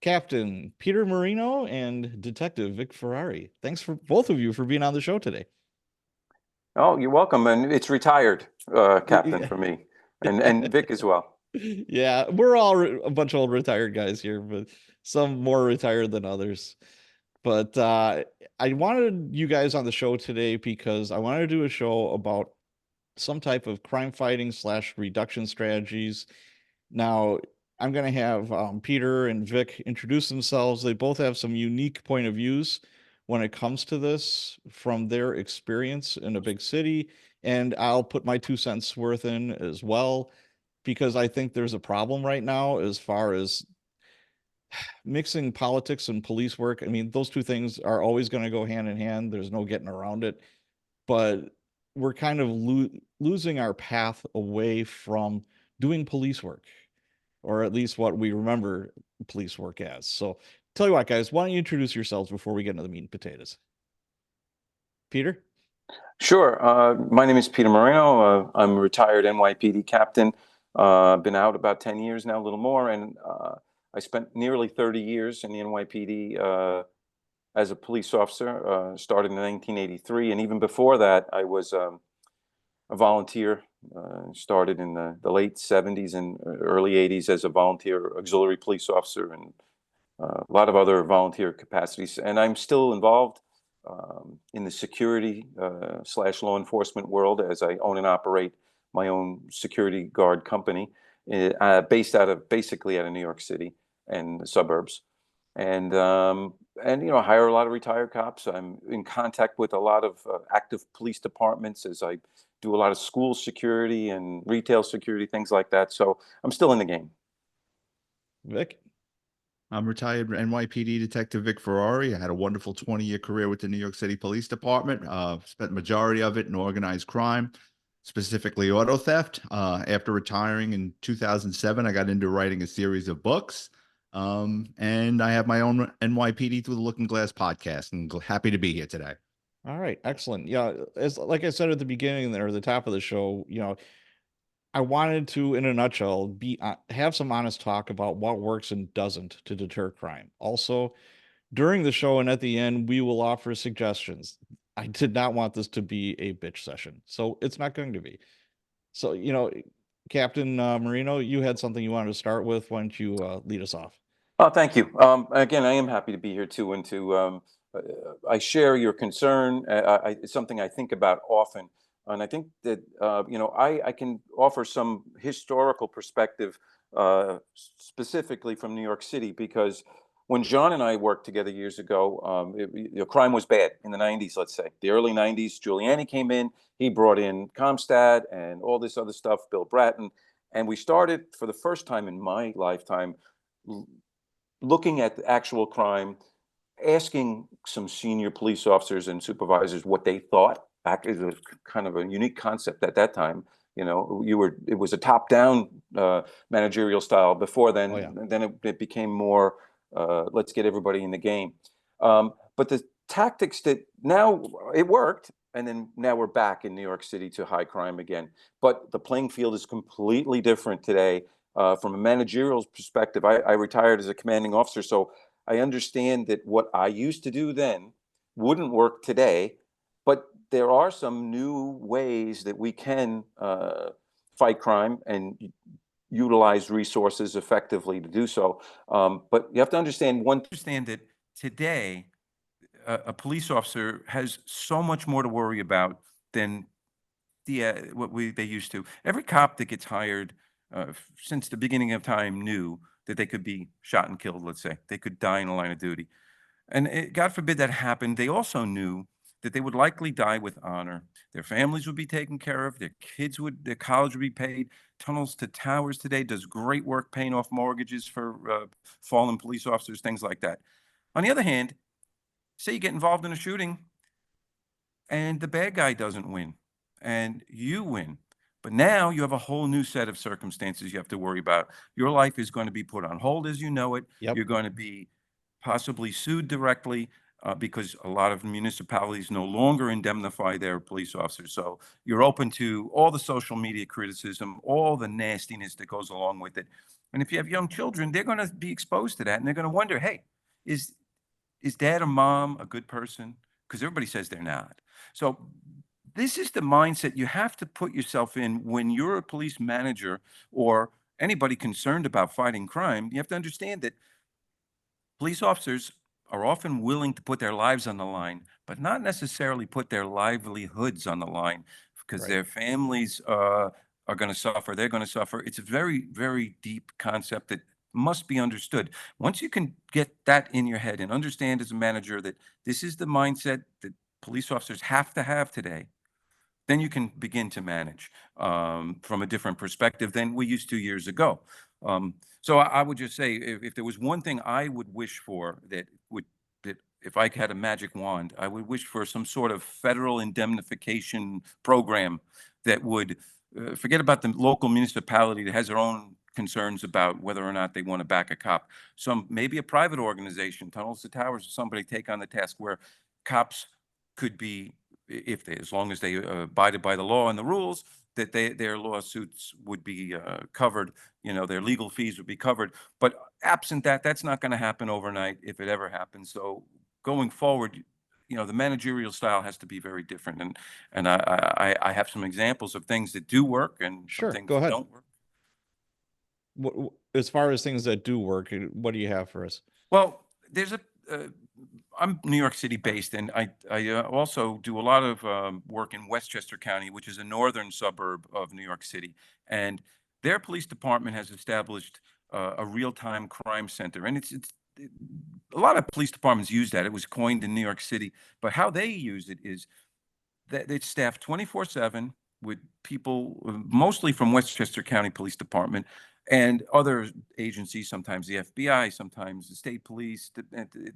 Captain Peter Marino and Detective Vic Ferrari. Thanks for both of you for being on the show today. Oh, you're welcome. And it's retired captain for me and Vic as well. Yeah, we're all a bunch of old retired guys here, but some more retired than others. But I wanted you guys on the show today because I wanted to do a show about some type of crime fighting slash reduction strategies. Now, I'm going to have Peter and Vic introduce themselves. They both have some unique point of views when it comes to this from their experience in a big city. And I'll put my 2 cents worth in as well, because I think there's a problem right now as far as mixing politics and police work. I mean, those two things are always going to go hand in hand. There's no getting around it. But we're kind of losing our path away from doing police work, or at least what we remember police work as. So, tell you what, guys, why don't you introduce yourselves before we get into the meat and potatoes? Peter? Sure. My name is Peter Moreno. I'm a retired NYPD captain. Been out about 10 years now, a little more, and I spent nearly 30 years in the NYPD as a police officer. Started in 1983, and even before that, I was a volunteer. Started in the late 70s and early 80s as a volunteer auxiliary police officer, and a lot of other volunteer capacities. And I'm still involved in the security slash law enforcement world, as I own and operate my own security guard company based basically out of New York City and the suburbs. And hire a lot of retired cops. I'm in contact with a lot of active police departments as I do a lot of school security and retail security, things like that. So I'm still in the game. Vic? I'm retired NYPD Detective Vic Ferrari. I had a wonderful 20-year career with the New York City Police Department. Spent the majority of it in organized crime, specifically auto theft. After retiring in 2007, I got into writing a series of books. And I have my own NYPD Through the Looking Glass podcast, and happy to be here today. All right, excellent. Yeah, as like I said at the beginning or the top of the show, I wanted to, in a nutshell, be have some honest talk about what works and doesn't to deter crime. Also, during the show and at the end, we will offer suggestions. I did not want this to be a bitch session, so it's not going to be. So, Captain Marino, you had something you wanted to start with. Why don't you lead us off? Oh, thank you. Again, I am happy to be here too, and uh, I share your concern. It's something I think about often, and I think that I can offer some historical perspective, specifically from New York City, because when John and I worked together years ago, crime was bad in the '90s. Let's say the early '90s. Giuliani came in. He brought in Comstat and all this other stuff, Bill Bratton, and we started for the first time in my lifetime looking at the actual crime, asking some senior police officers and supervisors what they thought. Back, it was kind of a unique concept at that time. It was a top-down managerial style. Before then, Oh yeah. then it became more, let's get everybody in the game. But the tactics that now it worked, and then now we're back in New York City to high crime again. But the playing field is completely different today. From a managerial perspective, I retired as a commanding officer, so I understand that what I used to do then wouldn't work today, but there are some new ways that we can fight crime and utilize resources effectively to do so. But you have to understand that today a police officer has so much more to worry about than they used to. Every cop that gets hired since the beginning of time knew that they could be shot and killed. Let's say they could die in the line of duty, and God forbid that happened. They also knew that they would likely die with honor. Their families would be taken care of. Their college would be paid. Tunnels to Towers today does great work paying off mortgages for fallen police officers, things like that. On the other hand, say you get involved in a shooting and the bad guy doesn't win and you win. But now you have a whole new set of circumstances you have to worry about. Your life is going to be put on hold as you know it. Yep. You're going to be possibly sued directly because a lot of municipalities no longer indemnify their police officers. So you're open to all the social media criticism, all the nastiness that goes along with it. And if you have young children, they're going to be exposed to that, and they're going to wonder, hey, is is dad or mom a good person? Because everybody says they're not. So this is the mindset you have to put yourself in when you're a police manager or anybody concerned about fighting crime. You have to understand that police officers are often willing to put their lives on the line, but not necessarily put their livelihoods on the line because Right. their families are going to suffer. They're going to suffer. It's a very, very deep concept that must be understood. Once you can get that in your head and understand as a manager that this is the mindset that police officers have to have today, then you can begin to manage from a different perspective than we used to years ago. So I would just say, if there was one thing I would wish for that if I had a magic wand, I would wish for some sort of federal indemnification program that would forget about the local municipality that has their own concerns about whether or not they want to back a cop. Some maybe a private organization, Tunnels to Towers, or somebody take on the task where cops could be, if they, as long as they abided by the law and the rules, that their lawsuits would be covered. You know, their legal fees would be covered. But absent that, that's not going to happen overnight if it ever happens. So going forward, you know, the managerial style has to be very different. And I have some examples of things that do work and some Sure. things Go that ahead. don't work. As far as things that do work, what do you have for us? Well, there's a. I'm New York City based, and I also do a lot of work in Westchester County, which is a northern suburb of New York City. And their police department has established a real-time crime center, and a lot of police departments use that. It was coined in New York City, but how they use it is that it's staffed 24/7 with people mostly from Westchester County Police Department and other agencies, sometimes the FBI, sometimes the state police.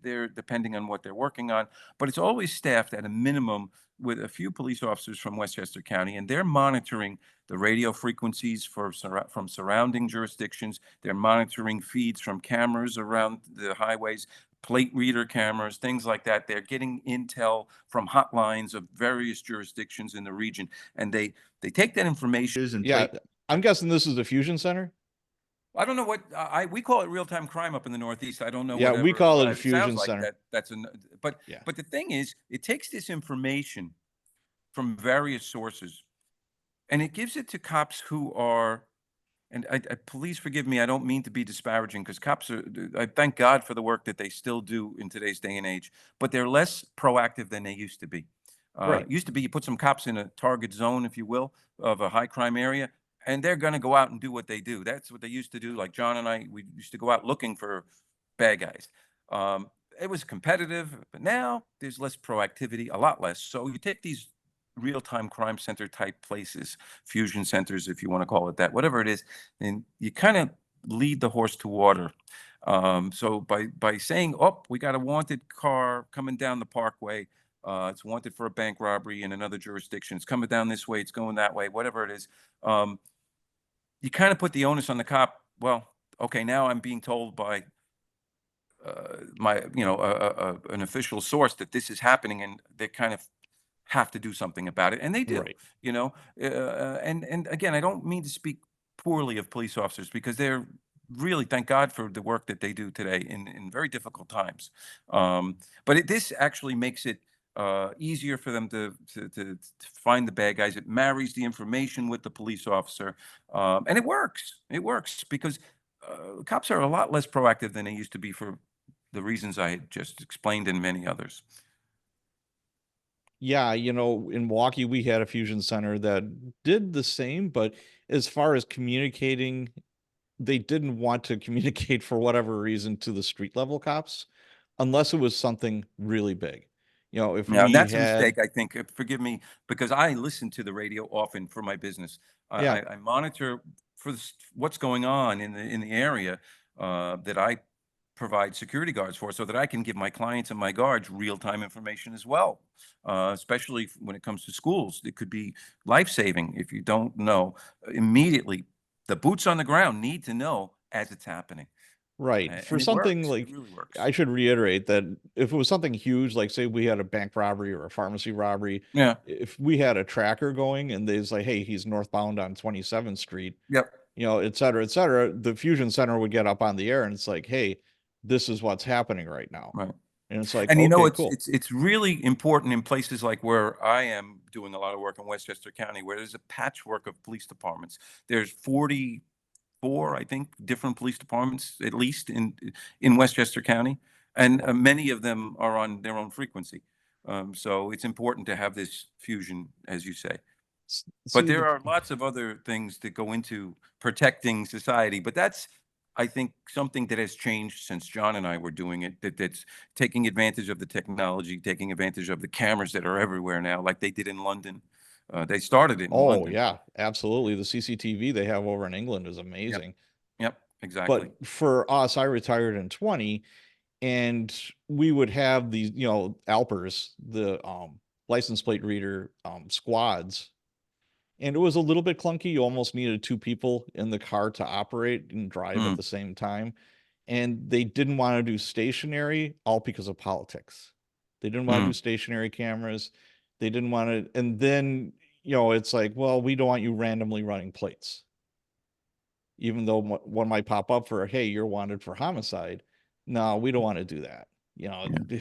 They're depending on what they're working on, but it's always staffed at a minimum with a few police officers from Westchester County, and they're monitoring the radio frequencies from surrounding jurisdictions. They're monitoring feeds from cameras around the highways, plate reader cameras, things like that. They're getting intel from hotlines of various jurisdictions in the region, and they take that information. And Yeah, plate. I'm guessing this is the Fusion Center. I don't know what we call it real time crime up in the Northeast. I don't know Yeah, we whatever call it a it sounds Fusion like Center. that. That's an but Yeah. but the thing is, it takes this information from various sources and it gives it to cops who are, and please forgive me, I don't mean to be disparaging because cops are, I thank God for the work that they still do in today's day and age, but they're less proactive than they used to be. Right. Used to be you put some cops in a target zone, if you will, of a high crime area, and they're going to go out and do what they do. That's what they used to do. Like John and I, we used to go out looking for bad guys. It was competitive, but now there's less proactivity, a lot less. So you take these real-time crime center type places, fusion centers, if you want to call it that, whatever it is, and you kind of lead the horse to water. So by saying, "Oh, we got a wanted car coming down the Parkway. It's wanted for a bank robbery in another jurisdiction. It's coming down this way. It's going that way. Whatever it is," you kind of put the onus on the cop. Well, okay, now I'm being told by my, an official source that this is happening, and they kind of have to do something about it, and they do. Right. You know, and again, I don't mean to speak poorly of police officers because they're really, thank God for the work that they do today in very difficult times. But this actually makes it easier for them to find the bad guys. It marries the information with the police officer, and it works. It works because cops are a lot less proactive than they used to be for the reasons I had just explained and many others. Yeah, in Milwaukee, we had a fusion center that did the same, but as far as communicating, they didn't want to communicate for whatever reason to the street level cops unless it was something really big. If Yeah, and we that's a had, mistake, I think. Forgive me, because I listen to the radio often for my business. yeah, I monitor for what's going on in the area that I provide security guards for, so that I can give my clients and my guards real time information as well. Especially when it comes to schools, it could be life saving if you don't know immediately. The boots on the ground need to know as it's happening, right. For and it something works. It like, really works. I should reiterate that if it was something huge, like say we had a bank robbery or a pharmacy robbery, Yeah. if we had a tracker going and there's like, hey, he's northbound on 27th Street, Yep. et cetera, et cetera, the fusion center would get up on the air and it's like, hey, this is what's happening right now. Right. And it's like, And okay, it's cool. it's really important in places like where I am doing a lot of work in Westchester County, where there's a patchwork of police departments. There's 44, I think, different police departments, at least in Westchester County, and many of them are on their own frequency. So it's important to have this fusion, as you say. But See, there are lots of other things that go into protecting society. But that's, I think, something that has changed since John and I were doing it. That's taking advantage of the technology, taking advantage of the cameras that are everywhere now, like they did in London. They started it in oh London. yeah, absolutely. The CCTV they have over in England is Yep. amazing. Yep. Exactly. But for us, I retired in 20, and we would have these, Alpers, the license plate reader squads. And it was a little bit clunky. You almost needed two people in the car to operate and drive at Mm, the same time. And they didn't want to do stationary, all because of politics. They didn't want to do mm. stationary cameras. They didn't want to. And then, it's like, well, we don't want you randomly running plates. Even though one might pop up for, hey, you're wanted for homicide. No, we don't want to do that. You know, Yeah.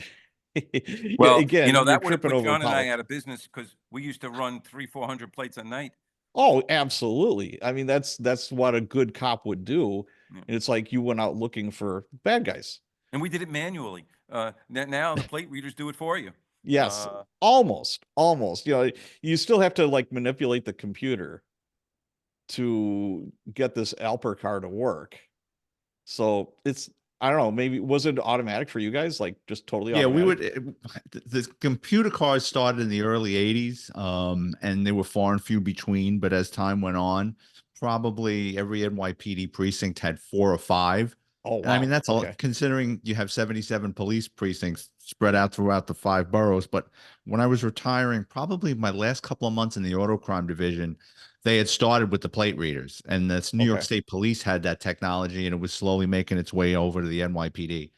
yeah, Well, again, you're that would have tripping put over John and I politics. out of business because we used to run 300-400 plates a night. Oh, absolutely. I mean, that's what a good cop would do. Yeah. And it's like you went out looking for bad guys. And we did it manually. Now the plate readers do it for you. Yes, Uh, almost. You still have to like manipulate the computer to get this Alper car to work. So it's, I don't know, maybe was it automatic for you guys? Like just totally Yeah, we automatic? would. The computer cars started in the early '80s, and they were far and few between. But as time went on, probably every NYPD precinct had 4 or 5. Oh, And I mean, wow. that's all Okay. considering you have 77 police precincts spread out throughout the 5 boroughs. But when I was retiring, probably my last couple of months in the auto crime division, they had started with the plate readers, and that's New York Okay. State Police had that technology, and it was slowly making its way over to the NYPD.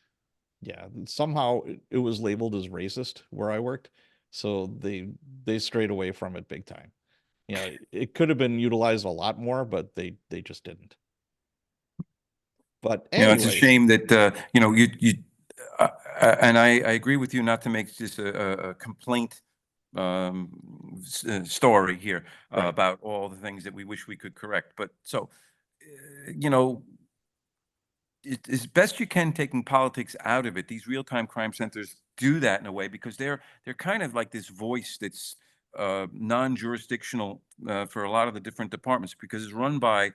Yeah, somehow it was labeled as racist where I worked. So they strayed away from it big time. It could have been utilized a lot more, but they just didn't. But it's a anyways, shame that uh, and I agree with you not to make this a complaint story here right, about all the things that we wish we could correct. But so, you know, as best you can taking politics out of it. These real-time crime centers do that in a way because they're kind of like this voice that's non-jurisdictional for a lot of the different departments because it's run by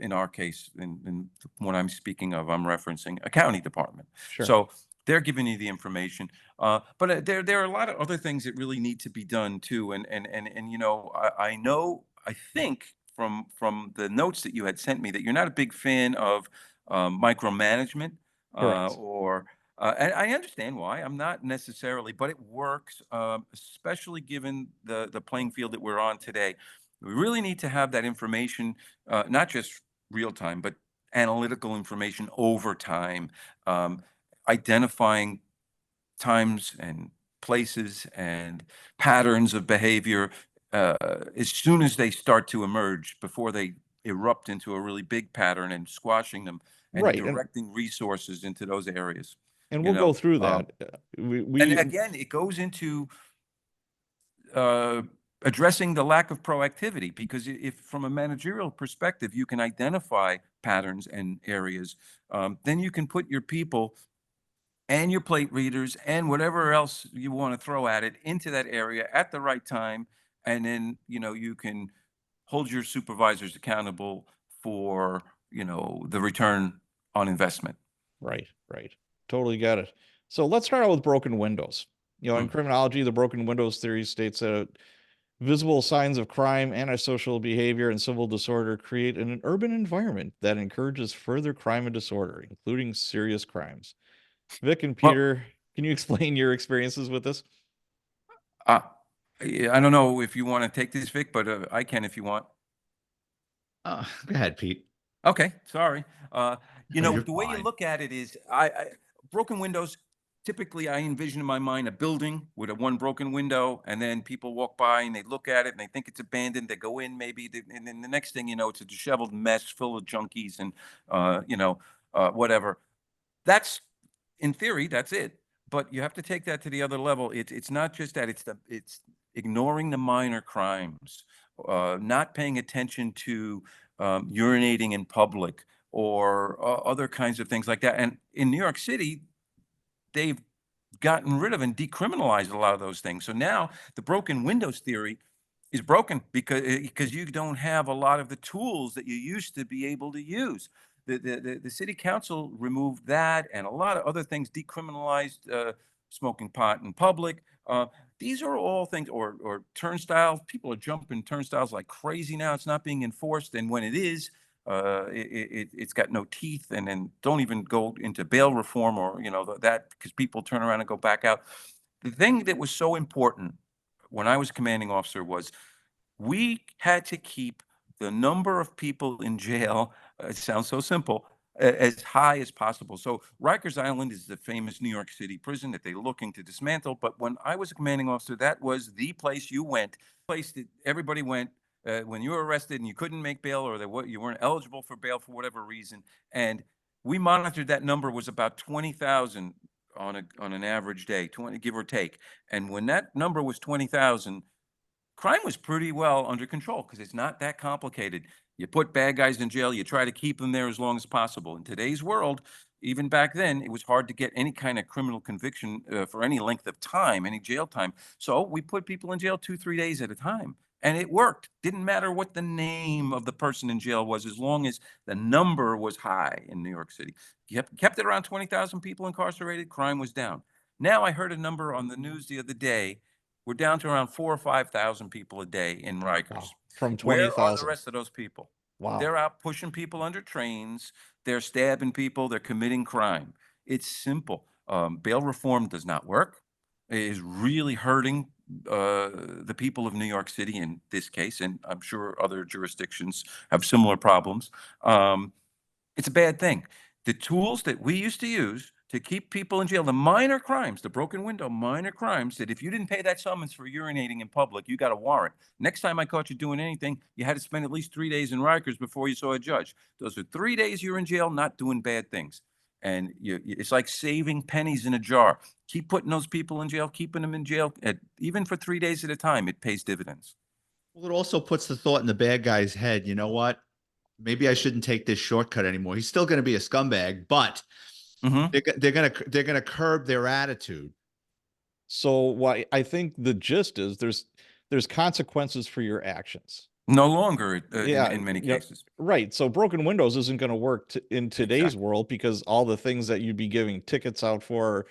in our case in what I'm speaking of, I'm referencing a county department. sure, So they're giving you the information, but there are a lot of other things that really need to be done too. And I know, I think from the notes that you had sent me that you're not a big fan of micromanagement, correct, and I understand why. I'm not necessarily, but it works, especially given the playing field that we're on today. We really need to have that information, not just real time, but analytical information over time, identifying times and places and patterns of behavior uh, as soon as they start to emerge before they erupt into a really big pattern and squashing them and right, and directing resources into those areas and you we'll go know through um, that. and We again it goes into uh, addressing the lack of proactivity because if from a managerial perspective you can identify patterns and areas, then you can put your people and your plate readers and whatever else you want to throw at it into that area at the right time. And then, you can hold your supervisors accountable for, the return on investment. right, right, totally get it. So let's start out with broken windows. In Mm. criminology, the broken windows theory states that visible signs of crime, antisocial behavior, and civil disorder create an urban environment that encourages further crime and disorder, including serious crimes. Vic and Well, Peter, can you explain your experiences with this? uh, I don't know if you want to take this, Vic, but I can if you want. Go ahead, Pete. Okay, sorry. No, you're The way you fine. look at it is, broken windows typically I envision in my mind a building with a one broken window, and then people walk by and they look at it and they think it's abandoned. They go in maybe, and then the next thing you know, it's a disheveled mess full of junkies and whatever. That's, in theory, that's it. But you have to take that to the other level. It's not just that. It's ignoring the minor crimes, not paying attention to urinating in public or other kinds of things like that. And in New York City, they've gotten rid of and decriminalized a lot of those things. So now the broken windows theory is broken because you don't have a lot of the tools that you used to be able to use. The city council removed that and a lot of other things, decriminalized smoking pot in public. These are all things, or turnstiles. People are jumping turnstiles like crazy now. It's not being enforced, and when it is, it's got no teeth. And then don't even go into bail reform or that, because people turn around and go back out. The thing that was so important when I was commanding officer was we had to keep the number of people in jail, it sounds so simple, as high as possible. So Rikers Island is the famous New York City prison that they're looking to dismantle. But when I was a commanding officer, that was the place you went, place that everybody went when you were arrested and you couldn't make bail, or you weren't eligible for bail for whatever reason. And we monitored that number was about 20,000 on an average day, 20, give or take. And when that number was 20,000, crime was pretty well under control because it's not that complicated. You put bad guys in jail, you try to keep them there as long as possible. In today's world, even back then, it was hard to get any kind of criminal conviction for any length of time, any jail time. So we put people in jail 2-3 days at a time. And it worked. Didn't matter what the name of the person in jail was, as long as the number was high in New York City. Kept it around 20,000 people incarcerated, crime was down. Now I heard a number on the news the other day. We're down to around 4,000 or 5,000 people a day in Rikers. Wow. From Where are the 20,000. rest of those people? Wow. They're out pushing people under trains. They're stabbing people. They're committing crime. It's simple. Bail reform does not work. It is really hurting the people of New York City in this case, and I'm sure other jurisdictions have similar problems. It's a bad thing. The tools that we used to use to keep people in jail, the minor crimes, the broken window, minor crimes, that if you didn't pay that summons for urinating in public, you got a warrant. Next time I caught you doing anything, you had to spend at least 3 days in Rikers before you saw a judge. Those are 3 days you're in jail, not doing bad things. And it's like saving pennies in a jar. Keep putting those people in jail, keeping them in jail, even for 3 days at a time. It pays dividends. Well, it also puts the thought in the bad guy's head, you know what? Maybe I shouldn't take this shortcut anymore. He's still going to be a scumbag, but they're gonna curb their attitude. So why I think the gist is there's consequences for your actions. No longer Yeah, in many cases. right. So broken windows isn't going to work in today's world because all the things that you'd be giving tickets out for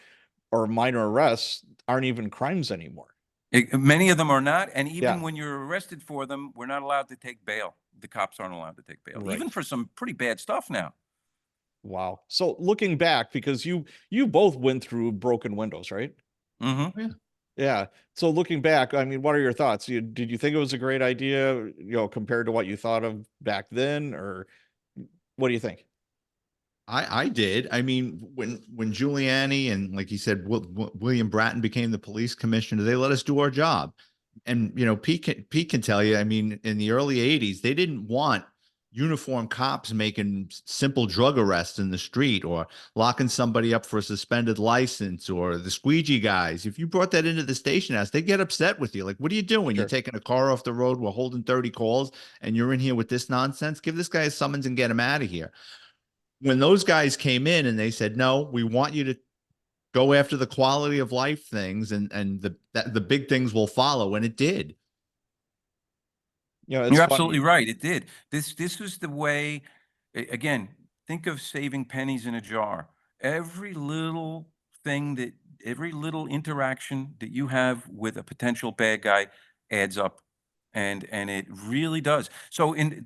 or minor arrests aren't even crimes anymore. Many of them are not, and even Yeah. when you're arrested for them, we're not allowed to take bail. The cops aren't allowed to take bail, even Right. for some pretty bad stuff now. Wow. So looking back, because you both went through broken windows, right? Mm-hmm. Yeah. Yeah. So looking back, I mean, what are your thoughts? Did you think it was a great idea, compared to what you thought of back then, or what do you think? I did. I mean, when Giuliani and, like you said, William Bratton became the police commissioner, they let us do our job. And Pete can tell you. I mean, in the early '80s, they didn't want uniformed cops making simple drug arrests in the street or locking somebody up for a suspended license, or the squeegee guys. If you brought that into the station house, they get upset with you. Like, what are you doing? Sure. You're taking a car off the road. We're holding 30 calls, and you're in here with this nonsense. Give this guy a summons and get him out of here. When those guys came in and they said, no, we want you to go after the quality of life things, and the big things will follow, and it did. It's You're funny. absolutely right. It did. This was the way. Again, think of saving pennies in a jar. Every little every little interaction that you have with a potential bad guy adds up, and it really does. So in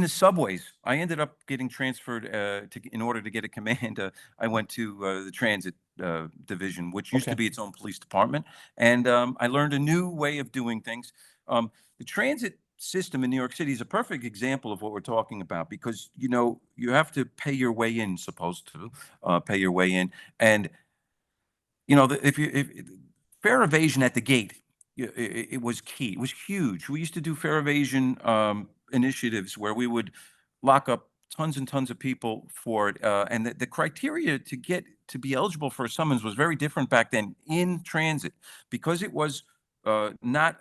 the subways, I ended up getting transferred in order to get a command. I went to the transit division, which used to Okay. be its own police department, and I learned a new way of doing things. The transit system in New York City is a perfect example of what we're talking about, because you have to pay your way in, supposed to pay your way in, and if fair evasion at the gate, it was key. It was huge. We used to do fair evasion initiatives where we would lock up tons and tons of people for it, and the criteria to be eligible for a summons was very different back then in transit, because it was not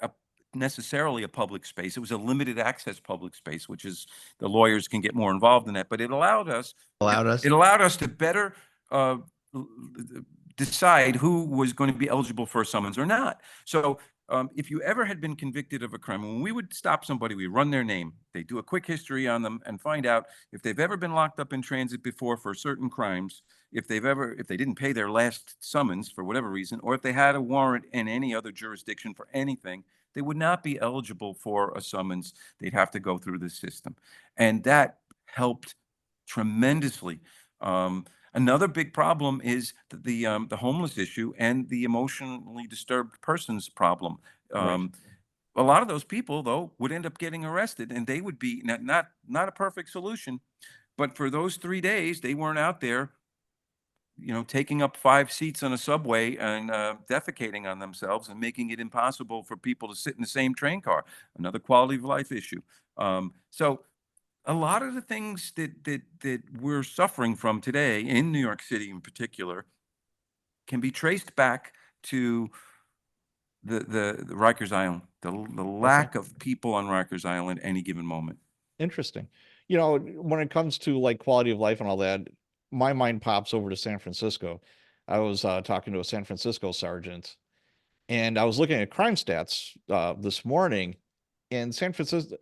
necessarily a public space. It was a limited access public space, which is, the lawyers can get more involved in that, but Allowed us. it allowed us to better uh, decide who was going to be eligible for a summons or not. So if you ever had been convicted of a crime, when we would stop somebody, we run their name, they do a quick history on them and find out if they've ever been locked up in transit before for certain crimes, if they didn't pay their last summons for whatever reason, or if they had a warrant in any other jurisdiction for anything, they would not be eligible for a summons. They'd have to go through the system. And that helped tremendously. Another big problem is the homeless issue and the emotionally disturbed persons problem. Right. A lot of those people, though, would end up getting arrested, and they would be not a perfect solution. But for those 3 days, they weren't out there, taking up 5 seats on a subway and defecating on themselves and making it impossible for people to sit in the same train car. Another quality of life issue. So a lot of the things that we're suffering from today in New York City in particular can be traced back to the Rikers Island, the Okay. lack of people on Rikers Island any given moment. Interesting. When it comes to like quality of life and all that, my mind pops over to San Francisco. I was talking to a San Francisco sergeant, and I was looking at crime stats this morning, and San Francisco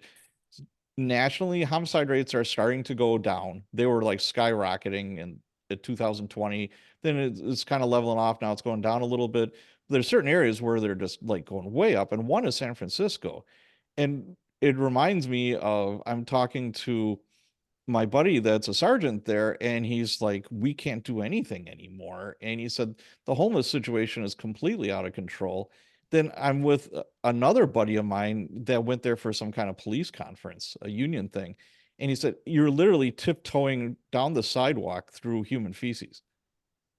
nationally, homicide rates are starting to go down. They were like skyrocketing in 2020. Then it's kind of leveling off. Now it's going down a little bit. There's certain areas where they're just like going way up, and one is San Francisco. And it reminds me of, I'm talking to my buddy that's a sergeant there, and he's like, we can't do anything anymore. And he said the homeless situation is completely out of control. Then I'm with another buddy of mine that went there for some kind of police conference, a union thing. And he said, you're literally tiptoeing down the sidewalk through human feces.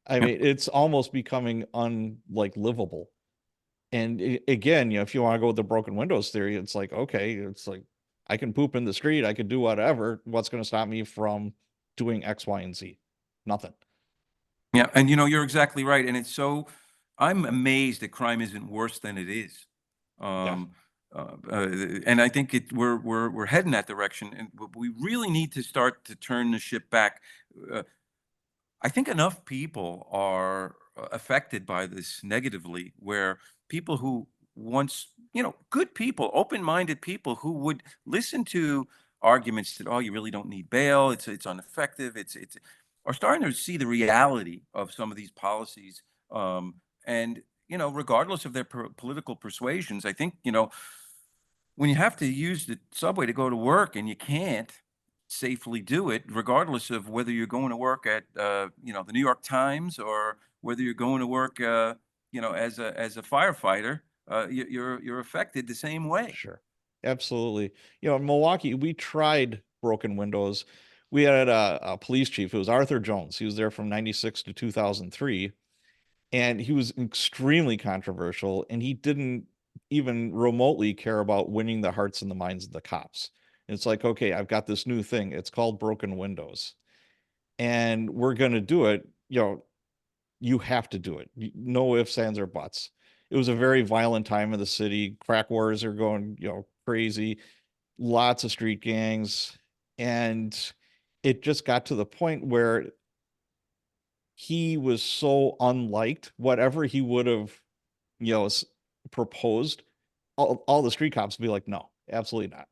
I Yep. mean, it's almost becoming unlike livable. And again, if you want to go with the broken windows theory, it's like, okay, it's like I can poop in the street, I could do whatever. What's going to stop me from doing X, Y, and Z? Nothing. Yeah, and you're exactly right. And I'm amazed that crime isn't worse than it is. Yeah, Um, and I think we're heading that direction, and we really need to start to turn the ship back. Uh, I think enough people are affected by this negatively, where people who once, good people, open-minded people who would listen to arguments that, oh, you really don't need bail, it's ineffective, it's are starting to see the reality of some of these policies. And regardless of their political persuasions, I think, when you have to use the subway to go to work and you can't safely do it, regardless of whether you're going to work at the New York Times, or whether you're going to work as a firefighter, you're affected the same way. sure. Absolutely. In Milwaukee, we tried broken windows. We had a police chief. It was Arthur Jones. He was there from 96 to 2003. And he was extremely controversial, and he didn't even remotely care about winning the hearts and the minds of the cops. It's like, okay, I've got this new thing. It's called broken windows, and we're going to do it. You have to do it. No ifs, ands, or buts. It was a very violent time in the city. Crack wars are going, crazy. Lots of street gangs, and it just got to the point where he was so unliked. Whatever he would have, proposed, all the street cops would be like, no, absolutely not.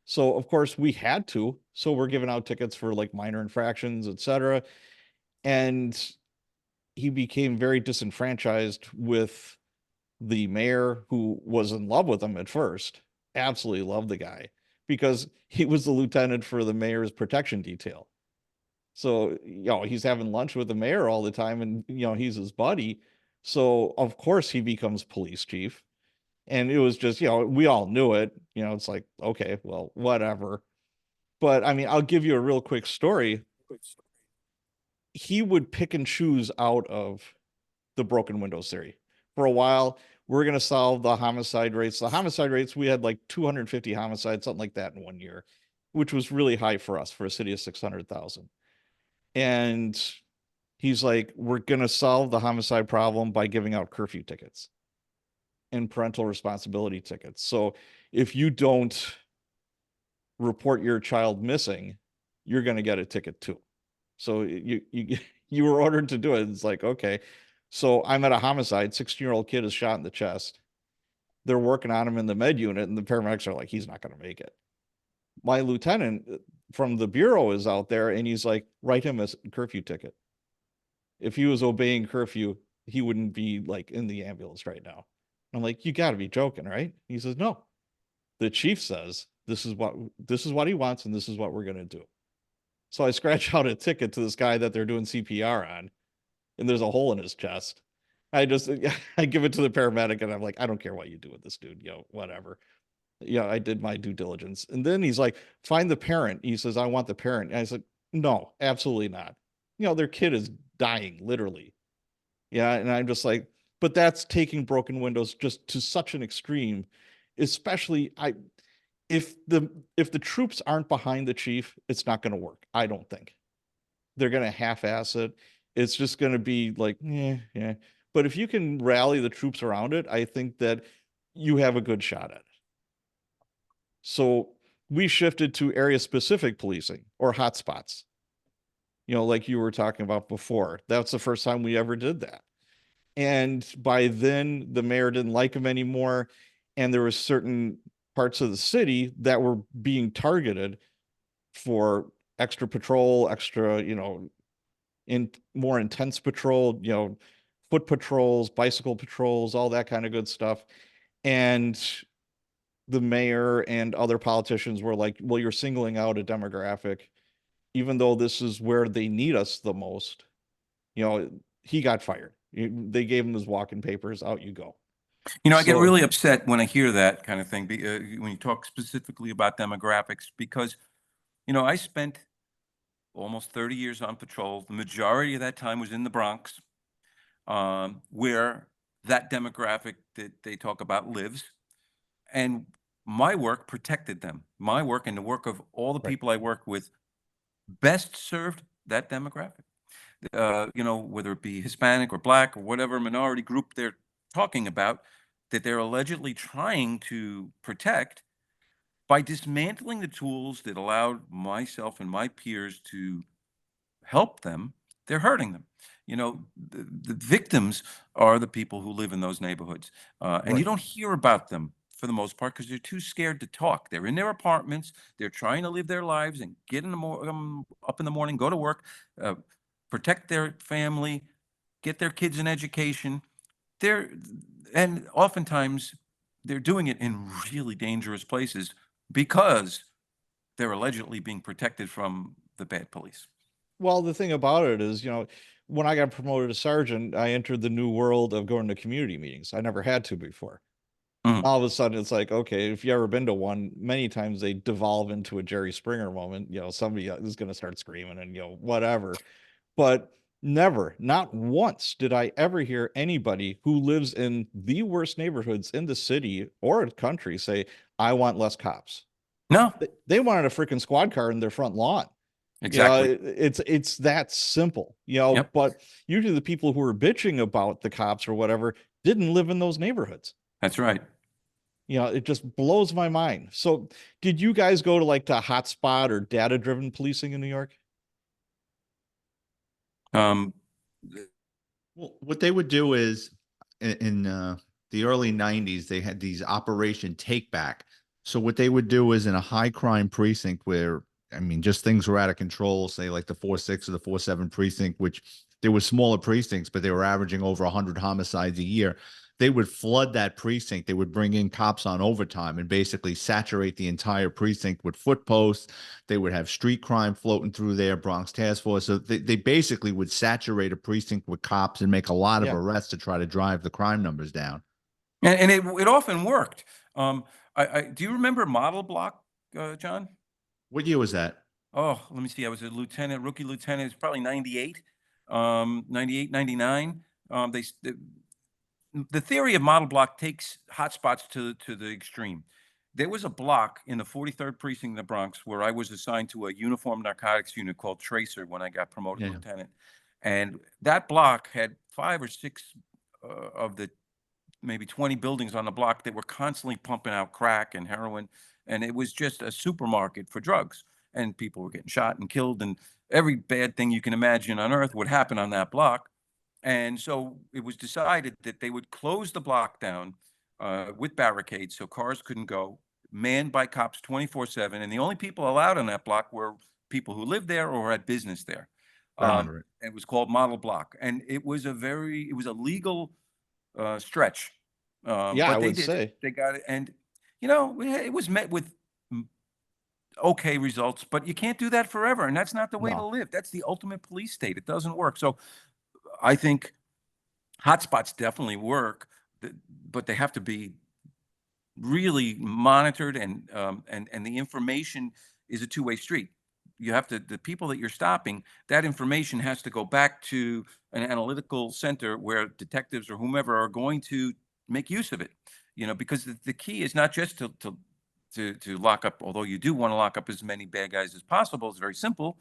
So of course we had to. So we're giving out tickets for like minor infractions, etc. And he became very disenfranchised with the mayor, who was in love with him at first, absolutely loved the guy because he was the lieutenant for the mayor's protection detail. So, he's having lunch with the mayor all the time, and, he's his buddy. So, of course, he becomes police chief. And it was just, we all knew it. It's like, okay, well, whatever. But I mean, I'll give you a real quick story. He would pick and choose out of the broken windows theory. For a while, we're going to solve the homicide rates. The homicide rates, we had like 250 homicides, something like that in 1 year, which was really high for us for a city of 600,000. And he's like, we're going to solve the homicide problem by giving out curfew tickets and parental responsibility tickets. So if you don't report your child missing, you're going to get a ticket too. So you were ordered to do it. It's like, okay. So I'm at a homicide, 16-year-old kid is shot in the chest. They're working on him in the med unit, and the paramedics are like, he's not going to make it. My lieutenant from the bureau is out there, and he's like, write him a curfew ticket. If he was obeying curfew, he wouldn't be like in the ambulance right now. I'm like, you got to be joking, right? He says, no. The chief says this is what he wants, and this is what we're going to do. So I scratch out a ticket to this guy that they're doing CPR on, and there's a hole in his chest. I give it to the paramedic, and I'm like, I don't care what you do with this dude, whatever. I did my due diligence. And then he's like, find the parent. He says, I want the parent. And I said, no, absolutely not. Their kid is dying, literally. Yeah. And I'm just like, but that's taking broken windows just to such an extreme, especially if the troops aren't behind the chief, it's not going to work. I don't think they're going to half-ass it. It's just going to be like, yeah. But if you can rally the troops around it, I think that you have a good shot at it. So we shifted to area-specific policing or hotspots, like you were talking about before. That's the first time we ever did that. And by then, the mayor didn't like him anymore. And there were certain parts of the city that were being targeted for extra patrol, extra, in more intense patrol, foot patrols, bicycle patrols, all that kind of good stuff. And the mayor and other politicians were like, well, you're singling out a demographic, even though this is where they need us the most. He got fired. They gave him his walking papers. Out you go. I get really upset when I hear that kind of thing, when you talk specifically about demographics, because, I spent almost 30 years on patrol. The majority of that time was in the Bronx, where that demographic that they talk about lives. And my work protected them. My work and the work of all the people I work with best served that demographic. Whether it be Hispanic or Black or whatever minority group they're talking about, that they're allegedly trying to protect, by dismantling the tools that allowed myself and my peers to help them, they're hurting them. The victims are the people who live in those neighborhoods. And you don't hear about them for the most part because they're too scared to talk. They're in their apartments. They're trying to live their lives and get up in the morning, go to work, protect their family, get their kids an education. And oftentimes they're doing it in really dangerous places because they're allegedly being protected from the bad police. Well, the thing about it is, when I got promoted to sergeant, I entered the new world of going to community meetings. I never had to before. All of a sudden, it's like, okay, if you ever been to one, many times they devolve into a Jerry Springer moment. Somebody is going to start screaming and, whatever. But never, not once did I ever hear anybody who lives in the worst neighborhoods in the city or the country say, I want less cops. No. They wanted a freaking squad car in their front lawn. Exactly. It's that simple, Yep. But usually the people who are bitching about the cops or whatever didn't live in those neighborhoods. That's right. It just blows my mind. So did you guys go to like the hotspot or data-driven policing in New York? Well, what they would do is in the early 90s, they had these Operation Take Back. So what they would do is in a high crime precinct where, just things were out of control, say like the 4-6 or the 4-7 precinct, which there were smaller precincts, but they were averaging over 100 homicides a year. They would flood that precinct. They would bring in cops on overtime and basically saturate the entire precinct with foot posts. They would have street crime floating through there, Bronx Task Force. So they basically would saturate a precinct with cops and make a lot of arrests to try to drive the crime numbers down. And it often worked. Do you remember Model Block, John? What year was that? Oh, let me see. I was a rookie lieutenant. It's probably 98, 99. the theory of model block takes hotspots to the extreme. There was a block in the 43rd precinct in the Bronx where I was assigned to a uniform narcotics unit called Tracer when I got promoted to Yeah. lieutenant, and that block had 5 or 6 of the maybe 20 buildings on the block that were constantly pumping out crack and heroin, and it was just a supermarket for drugs, and people were getting shot and killed, and every bad thing you can imagine on earth would happen on that block. And so it was decided that they would close the block down with barricades so cars couldn't go, manned by cops 24/7. And the only people allowed on that block were people who lived there or had business there. Boundary. And it was called Model Block. And it was a legal stretch. Yeah, I But they would did it. say. They got it. And, you know, it was met with okay results, but you can't do that forever. And that's not the way to No. live. That's the ultimate police state. It doesn't work. So I think hotspots definitely work, but they have to be really monitored, and the information is a two-way street. You have to the people that you're stopping, that information has to go back to an analytical center where detectives or whomever are going to make use of it. You know, because the key is not just to lock up, although you do want to lock up as many bad guys as possible. It's very simple.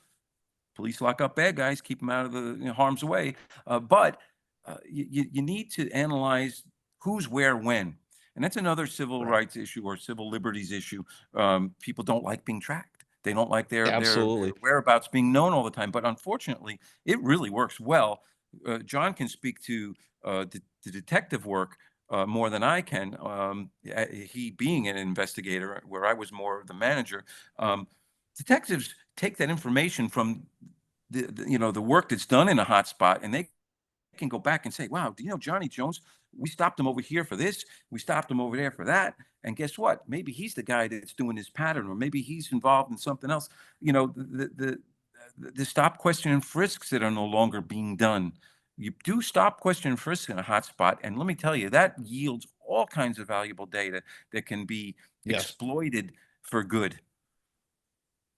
Police lock up bad guys, keep them out of the harm's way. But you need to analyze who's where when. And that's another civil Right. rights issue or civil liberties issue. People don't like being tracked. They don't like their Absolutely. whereabouts being known all the time. But unfortunately, it really works well. John can speak to the detective work more than I can. He being an investigator, where I was more of the manager. Detectives take that information from the work that's done in a hotspot, and they can go back and say, wow, do you know Johnny Jones? We stopped him over here for this. We stopped him over there for that. And guess what? Maybe he's the guy that's doing this pattern, or maybe he's involved in something else. You know, the stop, question, and frisks that are no longer being done. You do stop, question, and frisk in a hotspot, and let me tell you, that yields all kinds of valuable data that can be Yes. exploited for good.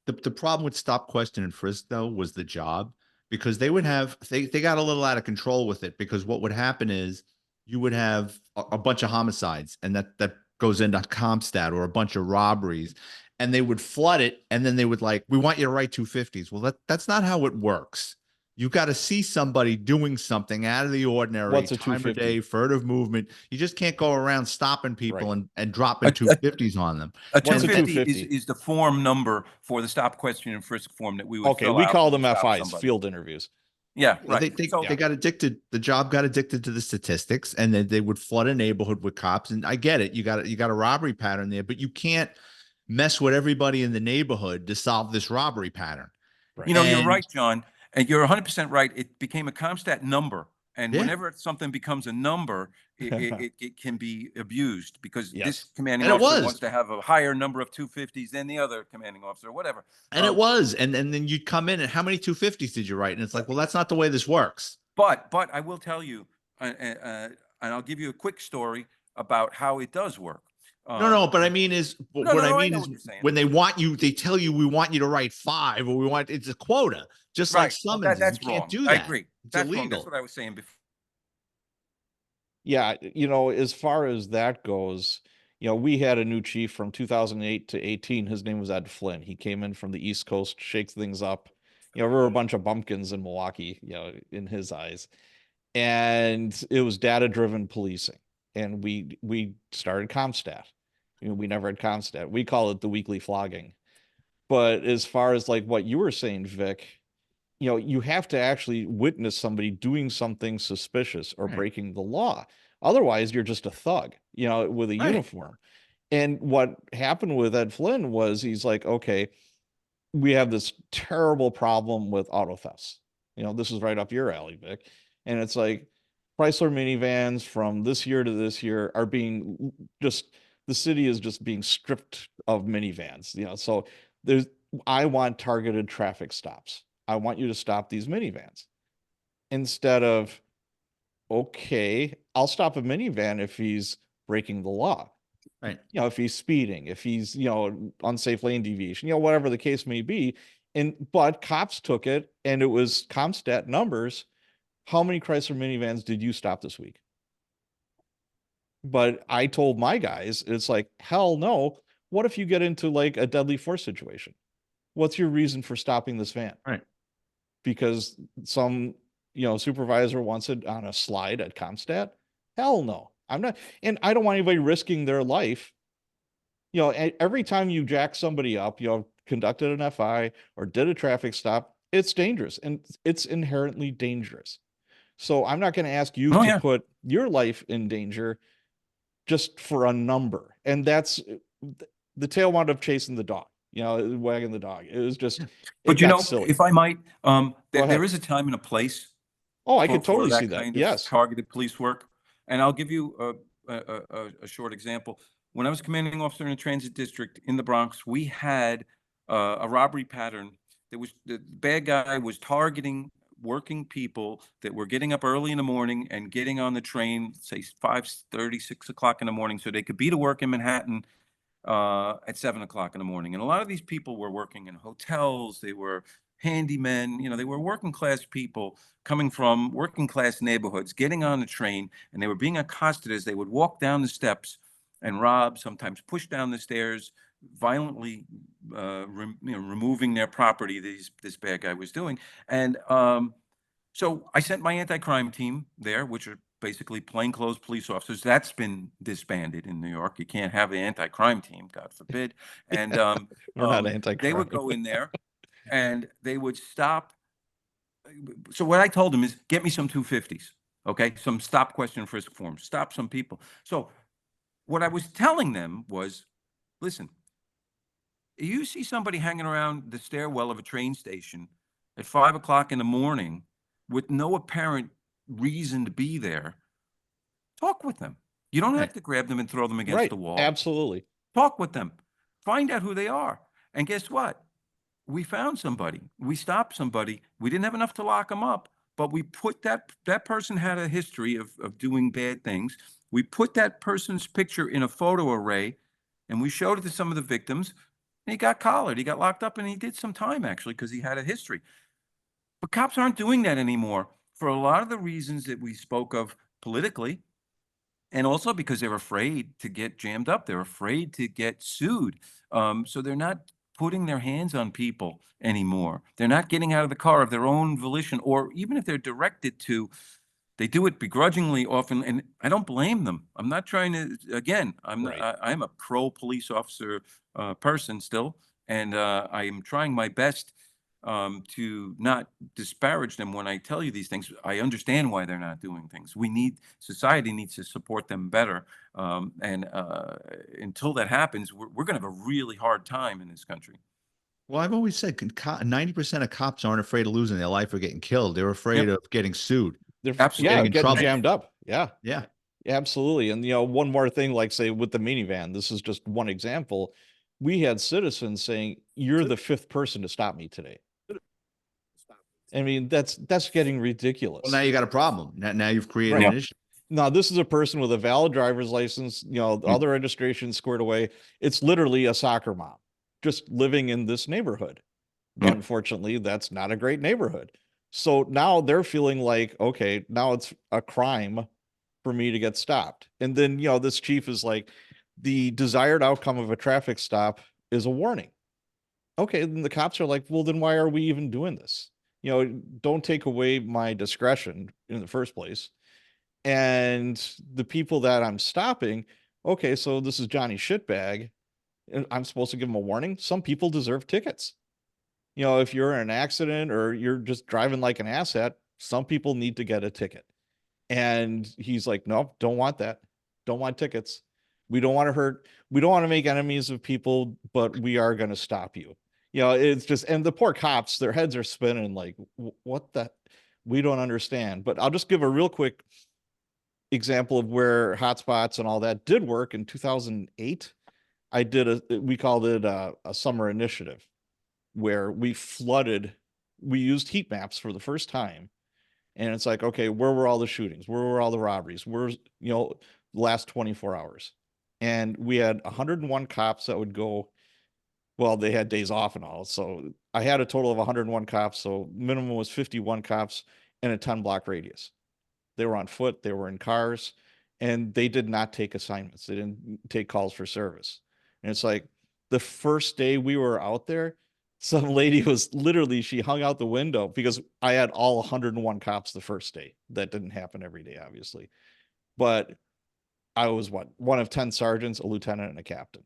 The problem with stop, question, and frisk though was the job, because they would have they got a little out of control with it, because what would happen is you would have a bunch of homicides, and that goes into Comstat, or a bunch of robberies, and they would flood it, and then they would like, we want you to write 250s. Well, that's not how it works. You got to see somebody doing something out of the ordinary, What's a time of 250? day, furtive movement. You just can't go around stopping people Right. and dropping 250s on them. A What's a 250 250? is the form number for the stop, question, and frisk form that we would Okay, fill we out call when them we stop FIs, somebody. field interviews. Yeah, Yeah, right. So they got addicted. The job got addicted to the statistics, and then they would flood a neighborhood with cops. And I get it. You got a robbery pattern there, but you can't mess with everybody in the neighborhood to solve this robbery pattern. Right. you know, you're And right, John, and you're 100% right. It became a Comstat number, and yeah, whenever something becomes a number, it can be abused, because this Yes. commanding and it officer was, wants to have a higher number of 250s than the other commanding officer, or whatever. and it was, and then you'd come in, and how many 250s did you write? And it's like, well, that's not the way this works. But I will tell you, and I'll give you a quick story about how it does work. No, but I mean is No, what I no, I mean know is what you're saying. when they want you, they tell you, we want you to write 5, or we want, it's a quota, just like Right. Well, summonses. You that's can't wrong. do I that. agree. It's That's wrong. That's illegal. what I was saying before. Yeah, as far as that goes, we had a new chief from 2008 to 18. His name was Ed Flynn. He came in from the East Coast, shakes things up. We were a bunch of bumpkins in Milwaukee, in his eyes. And it was data-driven policing. And we started Comstat. We never had Comstat. We call it the weekly flogging. But as far as like what you were saying, Vic, you have to actually witness somebody doing something suspicious or Right. breaking the law. Otherwise, you're just a thug, with a Right. uniform. And what happened with Ed Flynn was he's like, okay, we have this terrible problem with auto thefts. This is right up your alley, Vic. And it's like Chrysler minivans from this year to this year are being the city is just being stripped of minivans, so I want targeted traffic stops. I want you to stop these minivans instead of, okay, I'll stop a minivan if he's breaking the law. Right. If he's speeding, if he's, unsafe lane deviation, whatever the case may be. But cops took it, and it was Comstat numbers how many Chrysler minivans did you stop this week? But I told my guys, it's like, hell no. What if you get into like a deadly force situation? What's your reason for stopping this van? Right. Because some, supervisor wants it on a slide at Comstat? Hell no. I'm not, and I don't want anybody risking their life. Every time you jack somebody up, conducted an FI or did a traffic stop, it's dangerous and it's inherently dangerous. So I'm not going to ask you Oh, to yeah. put your life in danger just for a number. And that's the tail wound up chasing the dog, wagging the dog. It was just, it But got silly. if I might, Go ahead. there is a time and a place Oh, I for, could totally that see that. kind Yes. of targeted police work. And I'll give you a short example. When I was commanding officer in a transit district in the Bronx, we had a robbery pattern. The bad guy was targeting working people that were getting up early in the morning and getting on the train, say 5:30, 6 o'clock in the morning, so they could be to work in Manhattan at 7 o'clock in the morning. And a lot of these people were working in hotels. They were handymen. They were working class people coming from working class neighborhoods, getting on the train, and they were being accosted as they would walk down the steps and rob, sometimes push down the stairs, violently removing their property. This bad guy was doing. And so I sent my anti-crime team there, which are basically plainclothes police officers. That's been disbanded in New York. You can't have the anti-crime team, God forbid. And We're not they anti-crime. would go in there and they would stop. So what I told them is, get me some 250s, okay? Some stop, question, frisk forms. Stop some people. So what I was telling them was, listen, you see somebody hanging around the stairwell of a train station at 5 o'clock in the morning with no apparent reason to be there, talk with them. You don't have Right. to grab them and throw them against Right. the wall. Absolutely. Talk with them. Find out who they are. And guess what? We found somebody. We stopped somebody. We didn't have enough to lock them up, but we put that person had a history of doing bad things. We put that person's picture in a photo array and we showed it to some of the victims. And he got collared. He got locked up and he did some time actually because he had a history. But cops aren't doing that anymore for a lot of the reasons that we spoke of politically, and also because they're afraid to get jammed up. They're afraid to get sued. So they're not putting their hands on people anymore. They're not getting out of the car of their own volition, or even if they're directed to, they do it begrudgingly often, and I don't blame them. I'm not trying to. Again, Right. I'm a pro police officer person still, and I am trying my best to not disparage them when I tell you these things. I understand why they're not doing things. Society needs to support them better, and until that happens, we're going to have a really hard time in this country. Well, I've always said 90% of cops aren't afraid of losing their life or getting killed. They're afraid Yep. of getting sued. They're Absolutely. Getting in getting trouble. jammed up. Yeah. Yeah. Absolutely. And one more thing, like say with the minivan, this is just one example. We had citizens saying, "You're the fifth person to stop me today." I mean, that's getting ridiculous. Well, now you got a problem. Now you've created Right. an issue. Now, this is a person with a valid driver's license, all the registration squared away. It's literally a soccer mom just living in this neighborhood. But Yeah. unfortunately, that's not a great neighborhood. So now they're feeling like, okay, now it's a crime for me to get stopped. And then, this chief is like, the desired outcome of a traffic stop is a warning. Okay, then the cops are like, well, then why are we even doing this? Don't take away my discretion in the first place. And the people that I'm stopping, okay, so this is Johnny Shitbag, and I'm supposed to give him a warning. Some people deserve tickets. If you're in an accident or you're just driving like an asset, some people need to get a ticket. And he's like, no, don't want that. Don't want tickets. We don't want to hurt. We don't want to make enemies of people, but we are going to stop you. It's just, and the poor cops, their heads are spinning like, what the, we don't understand. But I'll just give a real quick example of where hotspots and all that did work in 2008. We called it a summer initiative where we used heat maps for the first time. And it's like, okay, where were all the shootings? Where were all the robberies? Where's, the last 24 hours? And we had 101 cops that would go, well, they had days off and all. So I had a total of 101 cops. So minimum was 51 cops. in a 10-block radius. They were on foot, they were in cars, and they did not take assignments. They didn't take calls for service. And it's like the first day we were out there, some lady was literally, she hung out the window because I had all 101 cops the first day. That didn't happen every day, obviously. But I was one of 10 sergeants, a lieutenant, and a captain.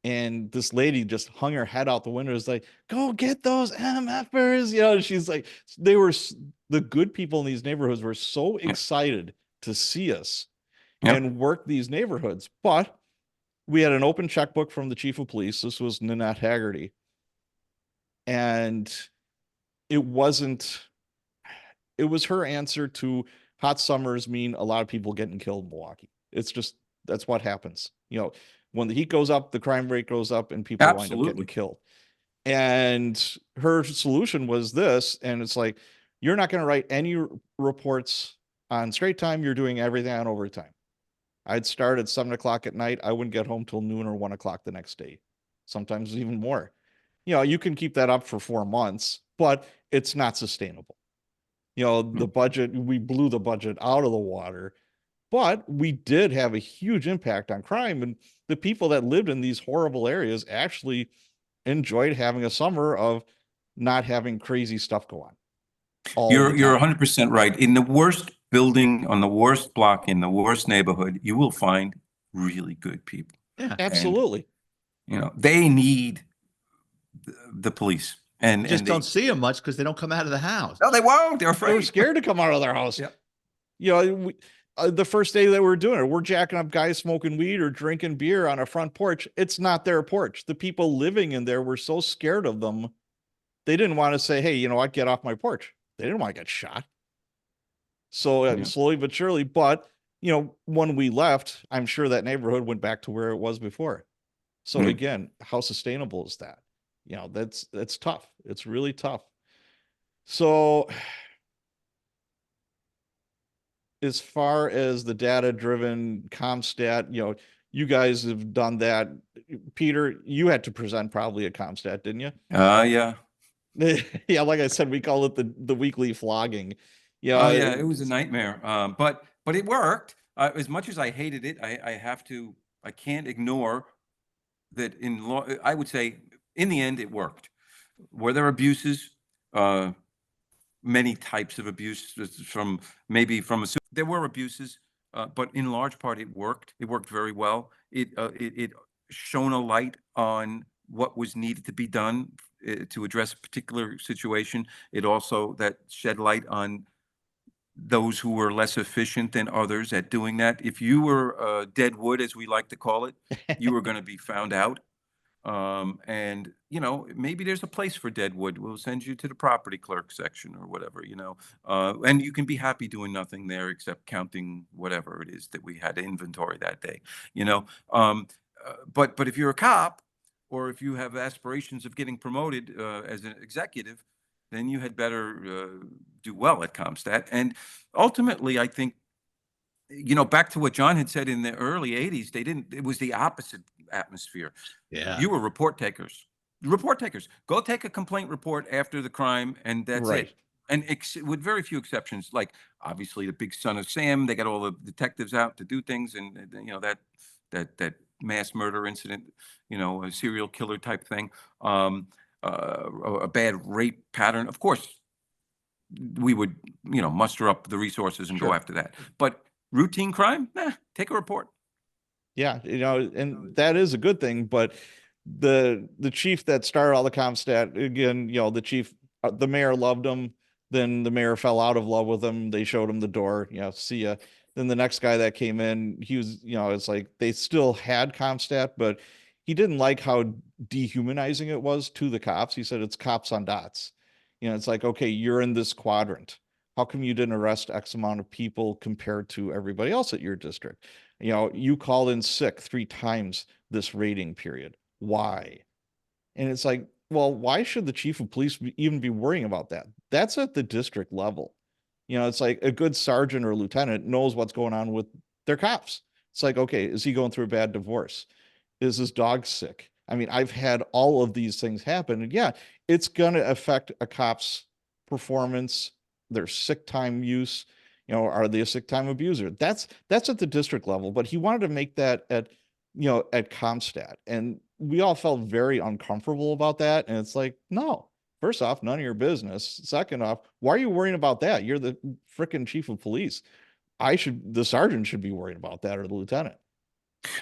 And this lady just hung her head out the window. Was like, go get those MFers. You know, she's like, the good people in these neighborhoods were so excited to see us and work these neighborhoods. But we had an open checkbook from the chief of police. This was Nanette Haggerty. And it was her answer to hot summers mean a lot of people getting killed in Milwaukee. It's just, that's what happens. You know, when the heat goes up, the crime rate goes up and people wind up getting killed. And her solution was this. And it's like, you're not going to write any reports on straight time. You're doing everything on overtime. I'd start at 7 o'clock at night. I wouldn't get home till noon or 1 o'clock the next day. Sometimes even more. You know, you can keep that up for 4 months, but it's not sustainable. You know, the budget, we blew the budget out of the water, but we did have a huge impact on crime. And the people that lived in these horrible areas actually enjoyed having a summer of not having crazy stuff go on. You're 100% right. In the worst building, on the worst block, in the worst neighborhood, you will find really good people. Yeah, absolutely. And, you know, they need the police. And you just don't see them much because they don't come out of the house. No, they won't. They're afraid. They're scared to come out of their house. Yeah. You know, the first day that we're doing it, we're jacking up guys smoking weed or drinking beer on a front porch. It's not their porch. The people living in there were so scared of them. They didn't want to say, hey, you know what, get off my porch. They didn't want to get shot. So slowly but surely, but you know, when we left, I'm sure that neighborhood went back to where it was before. So again, how sustainable is that? You know, that's tough. It's really tough. So as far as the data-driven CompStat, you know, you guys have done that. Peter, you had to present probably at CompStat, didn't you? Yeah. Yeah, like I said, we call it the weekly flogging. Yeah, yeah, it was a nightmare. But it worked. As much as I hated it, I can't ignore that in law. I would say in the end, it worked. Were there abuses? Many types of abuse there were abuses, but in large part it worked. It worked very well. It shone a light on what was needed to be done to address a particular situation. It also that shed light on those who were less efficient than others at doing that. If you were dead wood, as we like to call it, you were going to be found out. And you know, maybe there's a place for deadwood. We'll send you to the property clerk section or whatever, you know, and you can be happy doing nothing there except counting whatever it is that we had to inventory that day, you know. But if you're a cop, or if you have aspirations of getting promoted as an executive, then you had better do well at CompStat. And ultimately, I think, you know, back to what John had said in the early 80s, it was the opposite atmosphere. Yeah. You were report takers. Go take a complaint report after the crime, and that's it. And with very few exceptions, like obviously the Big Son of Sam, they got all the detectives out to do things, and you know, that mass murder incident, you know, a serial killer type thing, a bad rape pattern. Of course, we would, you know, muster up the resources and go after that. But routine crime, take a report. Yeah, you know, and that is a good thing. But the chief that started all the CompStat, again, you know, the chief, the mayor loved him. Then the mayor fell out of love with him. They showed him the door, you know, see ya. Then the next guy that came in, he was, you know, it's like they still had CompStat, but he didn't like how dehumanizing it was to the cops. He said it's cops on dots. You know, it's like, okay, you're in this quadrant. How come you didn't arrest X amount of people compared to everybody else at your district? You know, you called in sick 3 times this rating period. Why? And it's like, well, why should the chief of police even be worrying about that? That's at the district level. You know, it's like a good sergeant or lieutenant knows what's going on with their cops. It's like, okay, is he going through a bad divorce? Is his dog sick? I mean, I've had all of these things happen. And yeah, it's going to affect a cop's performance their sick time use. Are they a sick time abuser? That's at the district level, but he wanted to make that at at Comstat, and we all felt very uncomfortable about that. And it's like, no, first off, none of your business. Second off, why are you worrying about that? You're the freaking chief of police. The sergeant should be worried about that, or the lieutenant.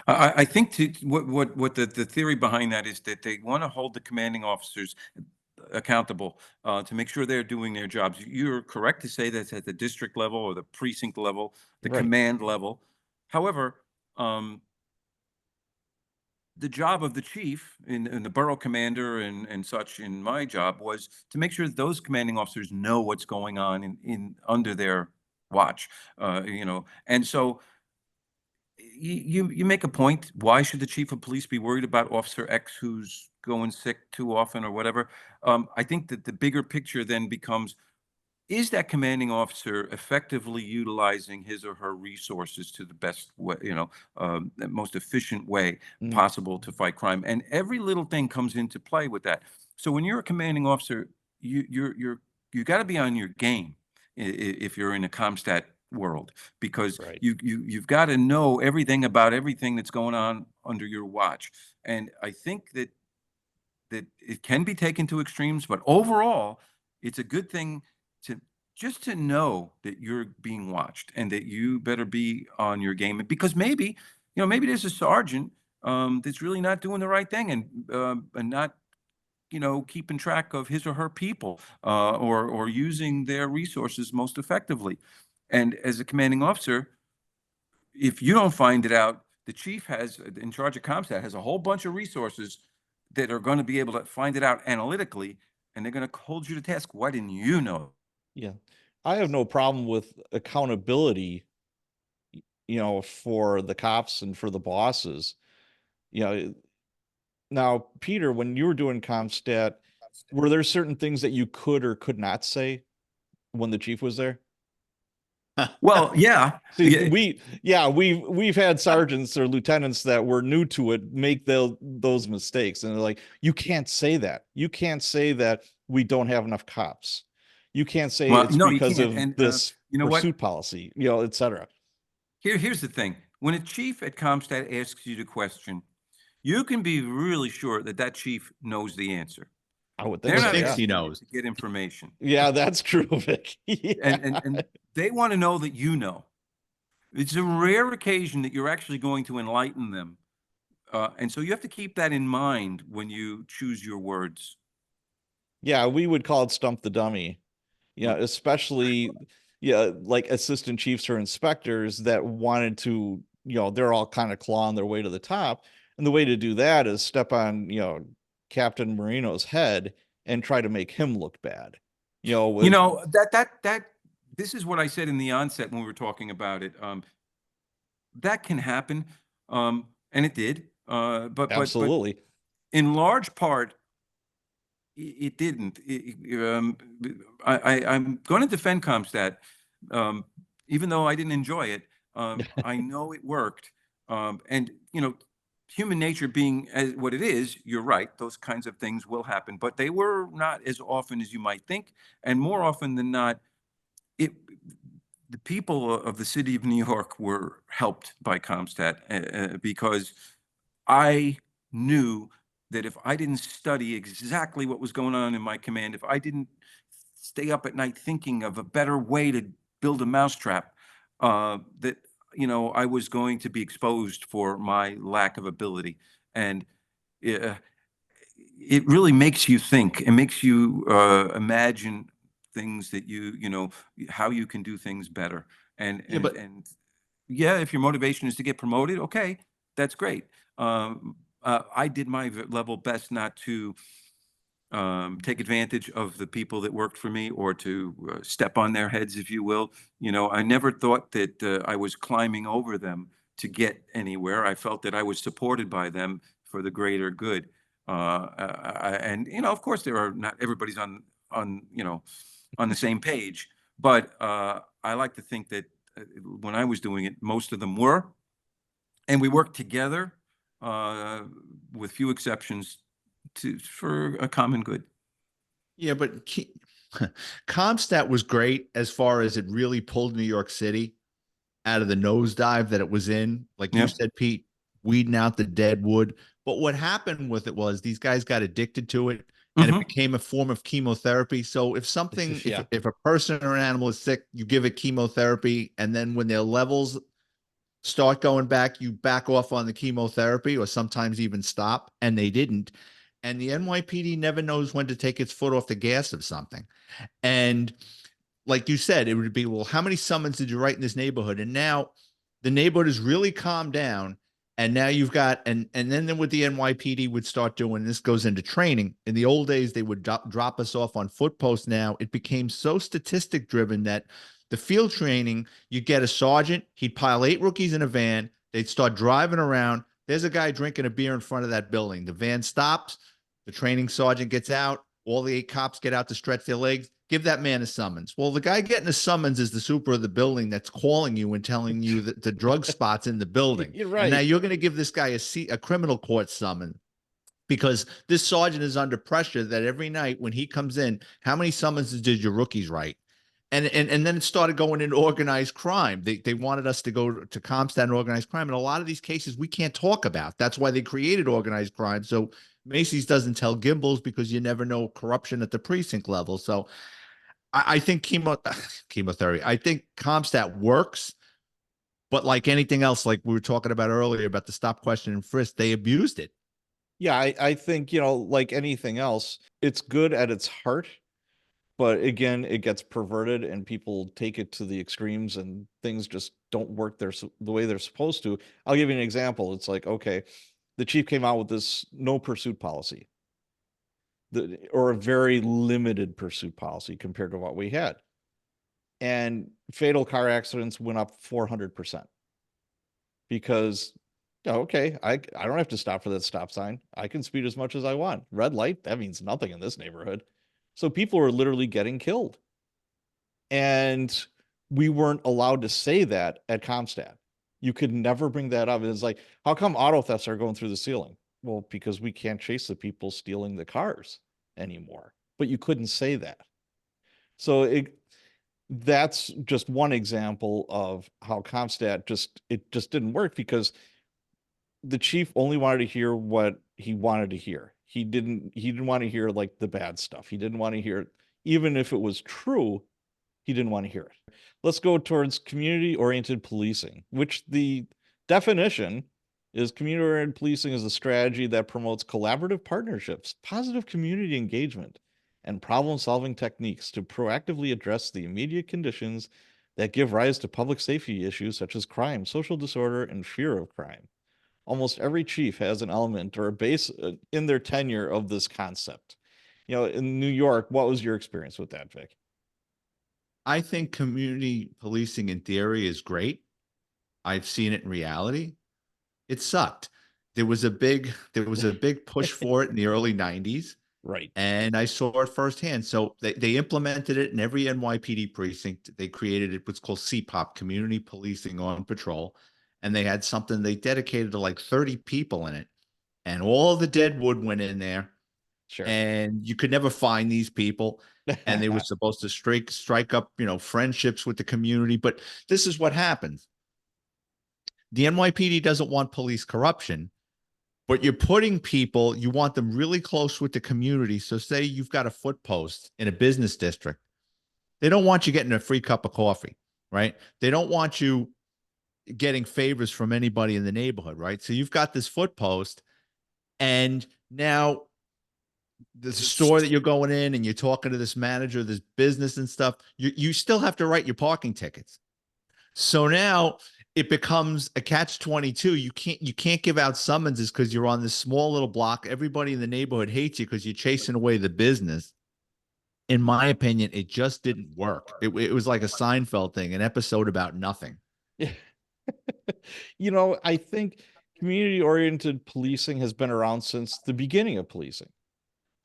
I think what the theory behind that is that they want to hold the commanding officers accountable to make sure they're doing their jobs. You're correct to say that's at the district level or the precinct level, the Right. command level. However, the job of the chief and the borough commander and such in my job was to make sure that those commanding officers know what's going on in under their watch. And so you make a point. Why should the chief of police be worried about Officer X who's going sick too often or whatever? I think that the bigger picture then becomes, is that commanding officer effectively utilizing his or her resources to the best way, the most efficient way possible to fight crime? And every little thing comes into play with that. So when you're a commanding officer, you got to be on your game if you're in a Comstat world, because Right. you've got to know everything about everything that's going on under your watch. And I think that it can be taken to extremes, but overall, it's a good thing to know that you're being watched and that you better be on your game. Because maybe there's a sergeant that's really not doing the right thing and not keeping track of his or her people or using their resources most effectively. And as a commanding officer, if you don't find it out, the chief in charge of Comstat has a whole bunch of resources that are going to be able to find it out analytically, and they're going to hold you to task. Why didn't you know? Yeah. I have no problem with accountability, for the cops and for the bosses. Now, Peter, when you were doing Comstat, were there certain things that you could or could not say when the chief was there? Well, yeah. See, we've had sergeants or lieutenants that were new to it make those mistakes, and they're like, you can't say that. You can't say that we don't have enough cops. You can't say Well, it's no, you because can't. of And this you know what? pursuit policy, et cetera. Here's the thing. When a chief at Comstat asks you the question, you can be really sure that chief knows the answer. I would think They're Or so, not thinks yeah. he asking you knows. to get information. Yeah, that's true, Vic. Yeah. And they want to know that you know. It's a rare occasion that you're actually going to enlighten them. And so you have to keep that in mind when you choose your words. Yeah, we would call it stump the dummy. Yeah, especially like assistant chiefs or inspectors that wanted to, they're all kind of clawing their way to the top. And the way to do that is step on, Captain Marino's head and try to make him look bad. That this is what I said in the onset when we were talking about it. That can happen, and it did. But Absolutely. in large part, it didn't. I'm going to defend Comstat, even though I didn't enjoy it. I know it worked, and human nature being as what it is, you're right. Those kinds of things will happen, but they were not as often as you might think, and more often than not, it. The people of the city of New York were helped by Comstat because I knew that if I didn't study exactly what was going on in my command, if I didn't stay up at night thinking of a better way to build a mousetrap, that I was going to be exposed for my lack of ability. And uh, it really makes you think. It makes you imagine things that how you can do things better. And Yeah, but yeah, if your motivation is to get promoted, okay, that's great. I did my level best not to take advantage of the people that worked for me or to step on their heads, if you will. I never thought that I was climbing over them to get anywhere. I felt that I was supported by them for the greater good. And of course, there are not everybody's on the same page, but I like to think that when I was doing it, most of them were, and we worked together with few exceptions for a common good. yeah, but Comstat was great as far as it really pulled New York City out of the nosedive that it was in. Like you Yeah. said, Pete, weeding out the dead wood. But what happened with it was these guys got addicted to it and it Hmm. became a form of chemotherapy. So if something, Yeah. if a person or an animal is sick, you give it chemotherapy. And then when their levels start going back, you back off on the chemotherapy or sometimes even stop. And they didn't. And the NYPD never knows when to take its foot off the gas of something. And like you said, it would be, well, how many summons did you write in this neighborhood? And now the neighborhood has really calmed down. And now you've got, and then what the NYPD would start doing, this goes into training. In the old days, they would drop us off on foot posts. Now it became so statistic driven that the field training, you get a sergeant, he'd pile 8 rookies in a van, they'd start driving around. There's a guy drinking a beer in front of that building. The van stops, the training sergeant gets out, all the 8 cops get out to stretch their legs. Give that man a summons. Well, the guy getting a summons is the super of the building that's calling you and telling you that the drug spot's in the building. You're And now right. you're going to give this guy a criminal court summons because this sergeant is under pressure that every night when he comes in, how many summonses did your rookies write? And then it started going into organized crime. They wanted us to go to Comstat and organized crime. And a lot of these cases we can't talk about. That's why they created organized crime. So Macy's doesn't tell Gimbals because you never know corruption at the precinct level. So I think chemotherapy. I think Comstat works, but like anything else, like we were talking about earlier about the stop, question, and frisk, they abused it. Yeah, I think, like anything else, it's good at its heart, but again, it gets perverted and people take it to the extremes and things just don't work the way they're supposed to. I'll give you an example. It's like, okay, the chief came out with this no pursuit policy, or a very limited pursuit policy compared to what we had. And fatal car accidents went up 400% because, okay, I don't have to stop for that stop sign. I can speed as much as I want. Red light, that means nothing in this neighborhood. So people are literally getting killed. And we weren't allowed to say that at Comstat. You could never bring that up. It's like, how come auto thefts are going through the ceiling? Well, because we can't chase the people stealing the cars anymore. But you couldn't say that. So that's just one example of how Comstat just didn't work because the chief only wanted to hear what he wanted to hear. He didn't want to hear like the bad stuff. He didn't want to hear it, even if it was true, he didn't want to hear it. Let's go towards community-oriented policing, which the definition is community-oriented policing is a strategy that promotes collaborative partnerships, positive community engagement, and problem-solving techniques to proactively address the immediate conditions that give rise to public safety issues such as crime, social disorder, and fear of crime. Almost every chief has an element or a base in their tenure of this concept. In New York, what was your experience with that, Vic? I think community policing in theory is great. I've seen it in reality. It sucked. There was a big push for it in the early 90s. Right. And I saw it firsthand. So they implemented it in every NYPD precinct. They created it, what's called CPOP, Community Policing on Patrol. And they had something they dedicated to like 30 people in it. And all the dead wood went in there. Sure. And you could never find these people. And they were supposed to strike up, friendships with the community. But this is what happens. The NYPD doesn't want police corruption, but you're putting people, you want them really close with the community. So say you've got a foot post in a business district. They don't want you getting a free cup of coffee, right? They don't want you getting favors from anybody in the neighborhood, right? So you've got this foot post, and now the store that you're going in and you're talking to this manager, this business and stuff, you still have to write your parking tickets. So now it becomes a catch-22. You can't give out summonses because you're on this small little block. Everybody in the neighborhood hates you because you're chasing away the business. In my opinion, it just didn't work. It was like a Seinfeld thing, an episode about nothing. I think community-oriented policing has been around since the beginning of policing.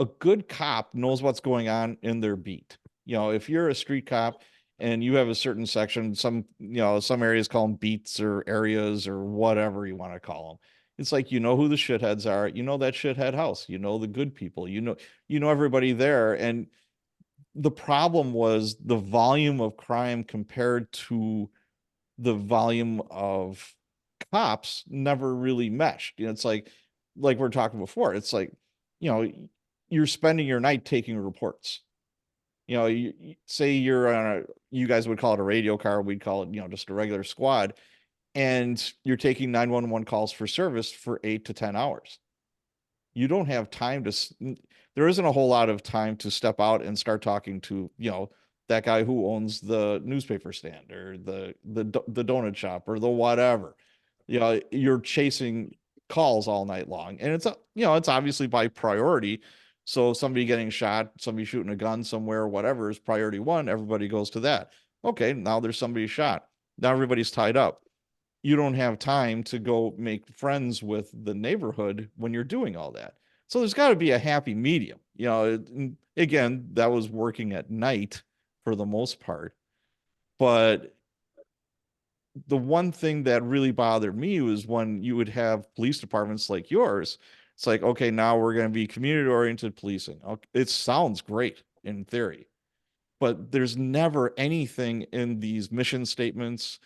A good cop knows what's going on in their beat. If you're a street cop and you have a certain section, some areas call them beats or areas or whatever you want to call them. It's like, who the shitheads are, that shithead house, the good people, you know everybody there. And the problem was the volume of crime compared to the volume of cops never really meshed. You know, it's like we're talking before, it's like, you know, you're spending your night taking reports. You know, say you're on you guys would call it a radio car, we'd call it, you know, just a regular squad, and you're taking 911 calls for service for 8 to 10 hours. You don't have time to, there isn't a whole lot of time to step out and start talking to, you know, that guy who owns the newspaper stand or the donut shop or the whatever. You know, you're chasing calls all night long, and it's, you know, it's obviously by priority. So somebody getting shot, somebody shooting a gun somewhere, whatever is priority one, everybody goes to that. Okay, now there's somebody shot. Now everybody's tied up. You don't have time to go make friends with the neighborhood when you're doing all that. So there's got to be a happy medium. You know, again, that was working at night for the most part. But the one thing that really bothered me was when you would have police departments like yours. It's like, okay, now we're going to be community oriented policing. It sounds great in theory, but there's never anything in these mission statements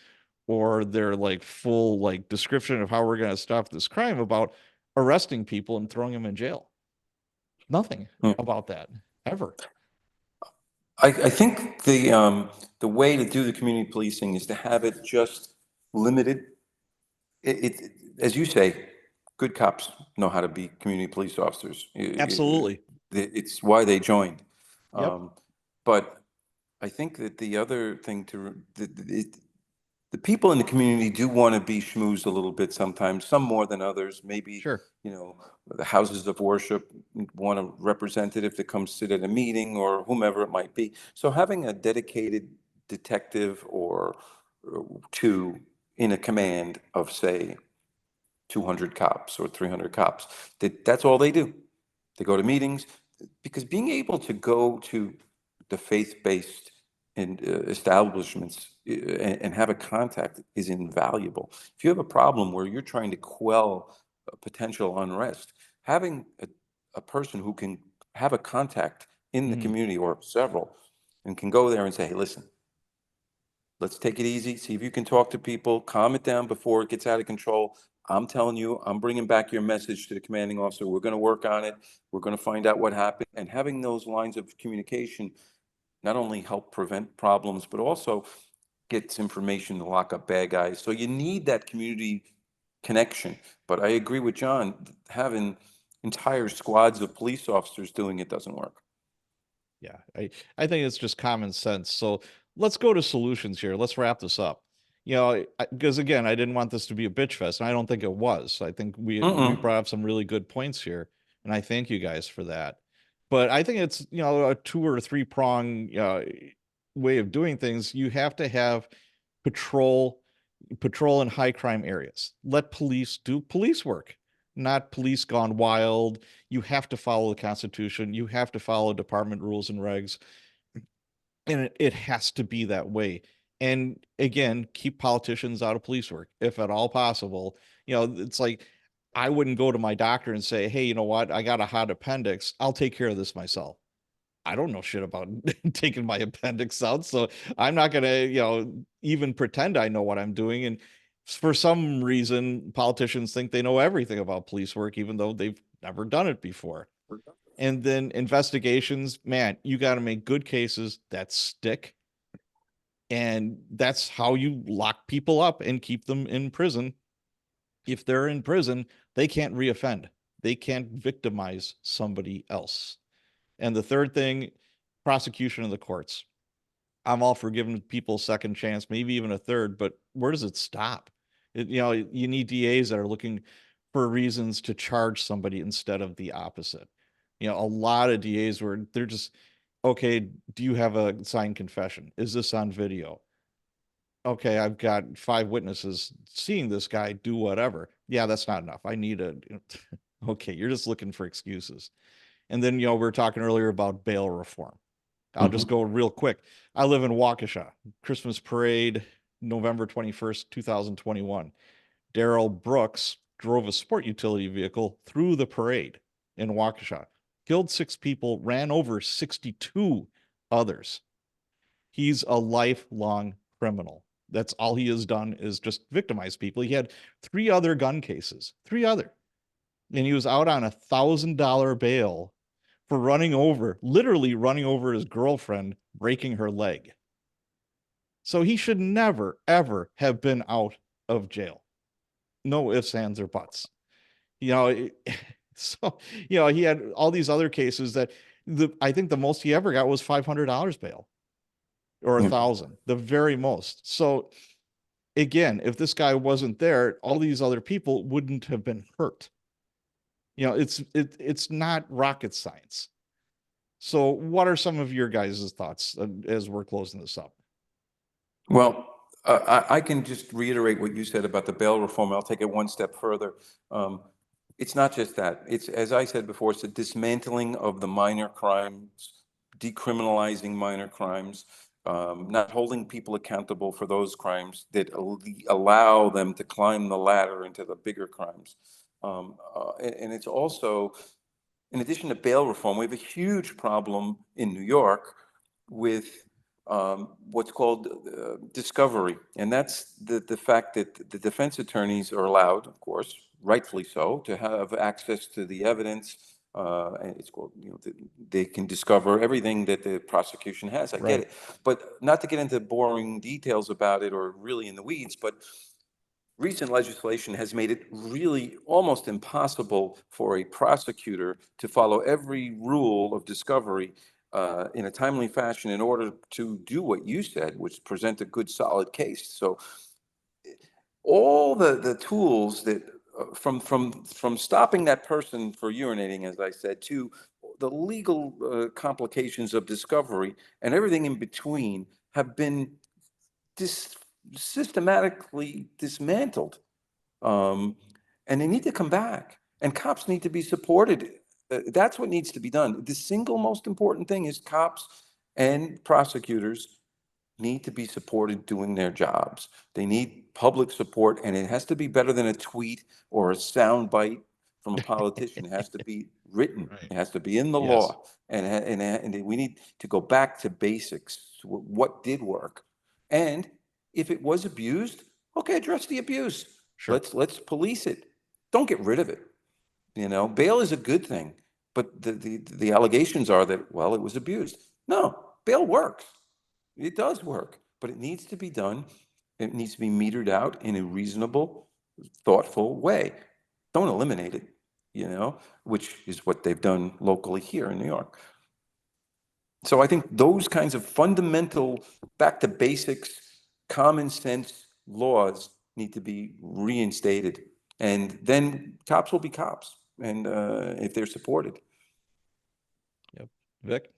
or their like full like description of how we're going to stop this crime about arresting people and throwing them in jail. Nothing Hmm. about that ever. I think the way to do the community policing is to have it just limited. As you say, good cops know how to be community police officers. Absolutely. It's why they joined. Yep. But I think that the other thing the people in the community do want to be schmoozed a little bit sometimes, some more than others. Maybe, Sure. you know, the houses of worship want a representative to come sit at a meeting or whomever it might be. So having a dedicated detective or two in a command of, say, 200 cops or 300 cops, that's all they do. They go to meetings, because being able to go to the faith-based and establishments and have a contact is invaluable. If you have a problem where you're trying to quell potential unrest, having a person who can have a contact in the Mhm. community or several and can go there and say, hey, listen, let's take it easy, see if you can talk to people, calm it down before it gets out of control. I'm telling you, I'm bringing back your message to the commanding officer. We're going to work on it. We're going to find out what happened. And having those lines of communication not only help prevent problems, but also gets information to lock up bad guys. So you need that community connection. But I agree with John, having entire squads of police officers doing it doesn't work. Yeah, I think it's just common sense. So let's go to solutions here. Let's wrap this up. You know, because again, I didn't want this to be a bitch fest, and I don't think it was. I think we Mm-mm. brought up some really good points here, and I thank you guys for that. But I think it's, you know, a 2 or 3 prong way of doing things. You have to have patrol patrol in high crime areas. Let police do police work, not police gone wild. You have to follow the Constitution. You have to follow department rules and regs. And it has to be that way. And again, keep politicians out of police work if at all possible. You know, it's like I wouldn't go to my doctor and say, hey, you know what? I got a hot appendix. I'll take care of this myself. I don't know shit about taking my appendix out, so I'm not gonna, you know, even pretend I know what I'm doing. And for some reason, politicians think they know everything about police work, even though they've never done it before. And then investigations, man, you got to make good cases that stick, and that's how you lock people up and keep them in prison. If they're in prison, they can't reoffend. They can't victimize somebody else. And the third thing, prosecution of the courts. I'm all for giving people a second chance, maybe even a third, but where does it stop? You know, you need DAs that are looking for reasons to charge somebody instead of the opposite. You know, a lot of DAs where they're just, okay, do you have a signed confession? Is this on video? Okay, I've got 5 witnesses seeing this guy do whatever. Yeah, that's not enough. I need a, okay, you're just looking for excuses. And then, you know, we were talking earlier about bail reform. I'll just Mm-hmm. go real quick. I live in Waukesha. Christmas parade, November 21st, 2021. Daryl Brooks drove a sport utility vehicle through the parade in Waukesha, killed 6 people, ran over 62 others. He's a lifelong criminal. That's all he has done is just victimize people. He had 3 other gun cases, 3 other, and he was out on $1,000 bail for literally running over his girlfriend, breaking her leg. So he should never, ever have been out of jail. No ifs, ands, or buts. You know, so, he had all these other cases that I think the most he ever got was $500 bail or Yeah. 1,000, the very most. So again, if this guy wasn't there, all these other people wouldn't have been hurt. It's not rocket science. So what are some of your guys' thoughts as we're closing this up? Well, I can just reiterate what you said about the bail reform. I'll take it one step further. It's not just that. It's, as I said before, it's a dismantling of the minor crimes, decriminalizing minor crimes, not holding people accountable for those crimes that allow them to climb the ladder into the bigger crimes. And it's also, in addition to bail reform, we have a huge problem in New York with what's called discovery. And that's the fact that the defense attorneys are allowed, of course, rightfully so, to have access to the evidence. And it's called, they can discover everything that the prosecution has. I get it. But not to get into boring details about it or really in the weeds, but recent legislation has made it really almost impossible for a prosecutor to follow every rule of discovery in a timely fashion in order to do what you said, which present a good solid case. So all the tools that from stopping that person for urinating, as I said, to the legal complications of discovery and everything in between have been systematically dismantled. And they need to come back, and cops need to be supported. That's what needs to be done. The single most important thing is cops and prosecutors need to be supported doing their jobs. They need public support, and it has to be better than a tweet or a sound bite from a politician. It has to be written. Right. It has to be in the Yes. law, and we need to go back to basics. What did work, and if it was abused, okay, address the abuse. Sure. Let's police it. Don't get rid of it. Bail is a good thing, but the allegations are that, well, it was abused. No, bail works. It does work, but it needs to be done. It needs to be metered out in a reasonable, thoughtful way. Don't eliminate it, which is what they've done locally here in New York. So I think those kinds of fundamental, back to basics, common sense laws need to be reinstated. And then cops will be cops, and if they're supported. Yep. Vic?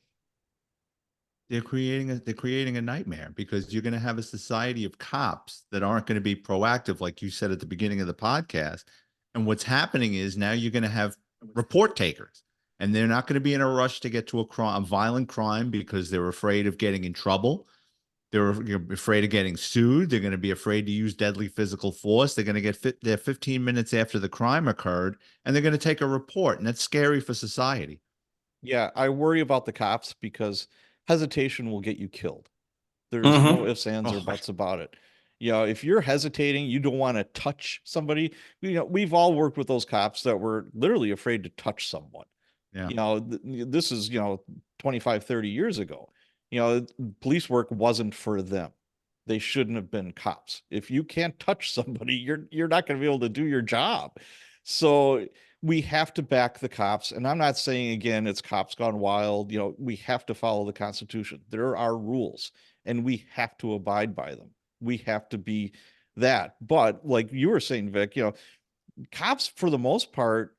They're creating a nightmare, because you're going to have a society of cops that aren't going to be proactive, like you said at the beginning of the podcast. And what's happening is now you're going to have report takers, and they're not going to be in a rush to get to a violent crime because they're afraid of getting in trouble. They're afraid of getting sued. They're going to be afraid to use deadly physical force. They're going to get there 15 minutes after the crime occurred, and they're going to take a report. And that's scary for society. Yeah, I worry about the cops because hesitation will get you killed. There's no ifs, ands, or buts about it. If you're hesitating, you don't want to touch somebody. We've all worked with those cops that were literally afraid to touch someone. Yeah. This is, 25, 30 years ago. Police work wasn't for them. They shouldn't have been cops. If you can't touch somebody, you're not going to be able to do your job. So we have to back the cops. And I'm not saying, again, it's cops gone wild. We have to follow the Constitution. There are rules, and we have to abide by them. We have to be that. But like you were saying, Vic, cops for the most part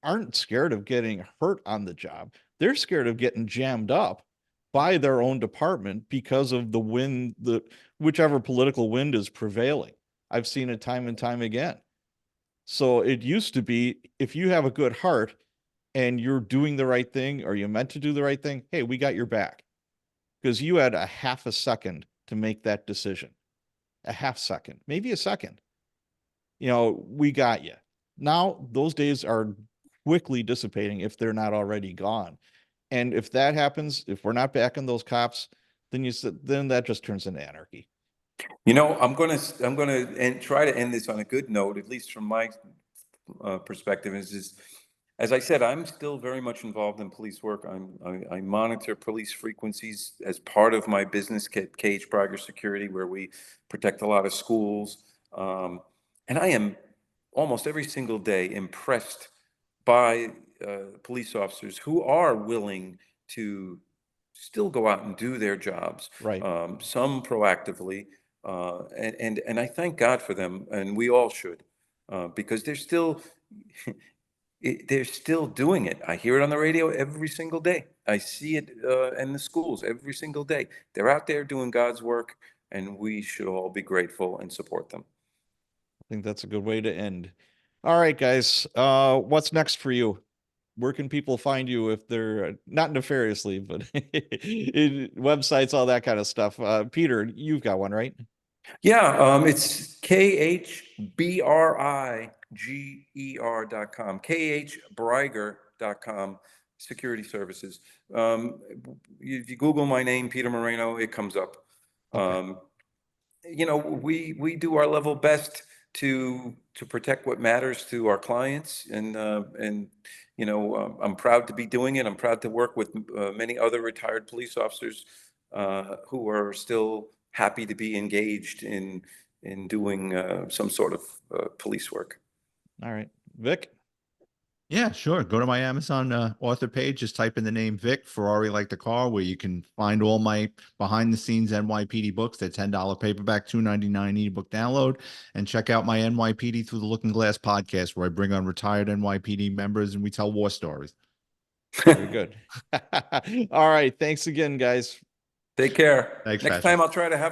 aren't scared of getting hurt on the job. They're scared of getting jammed up by their own department because of the wind, whichever political wind is prevailing. I've seen it time and time again. So it used to be, if you have a good heart and you're doing the right thing, or you meant to do the right thing, hey, we got your back, because you had a half a second to make that decision. A half second, maybe a second. We got you. Now those days are quickly dissipating if they're not already gone. And if that happens, if we're not backing those cops, then then that just turns into anarchy. You know, I'm gonna try to end this on a good note, at least from my perspective. Is as I said, I'm still very much involved in police work. I monitor police frequencies as part of my business, Cage Prager Security, where we protect a lot of schools. And I am almost every single day impressed by police officers who are willing to still go out and do their jobs. Right. Some proactively, and I thank God for them, and we all should, because they're still they're still doing it. I hear it on the radio every single day. I see it in the schools every single day. They're out there doing God's work, and we should all be grateful and support them. I think that's a good way to end. All right, guys. What's next for you? Where can people find you if they're not nefariously, but websites, all that kind of stuff? Peter, you've got one, right? Yeah, it's KHBRIGER.com, KHBriger.com, security services. If you Google my name, Peter Moreno, it comes up. Okay. You know, we do our level best to protect what matters to our clients, and you know, I'm proud to be doing it. I'm proud to work with many other retired police officers who are still happy to be engaged in doing some sort of police work. All right. Vic? Yeah, sure. Go to my Amazon author page. Just type in the name Vic Ferrari like the car, where you can find all my behind the scenes NYPD books. They're $10 paperback, $2.99 ebook download, and check out my NYPD Through the Looking Glass podcast, where I bring on retired NYPD members and we tell war stories. Very good. All right. Thanks again, guys. Take care. Thanks, Next Patrick. time I'll try to have my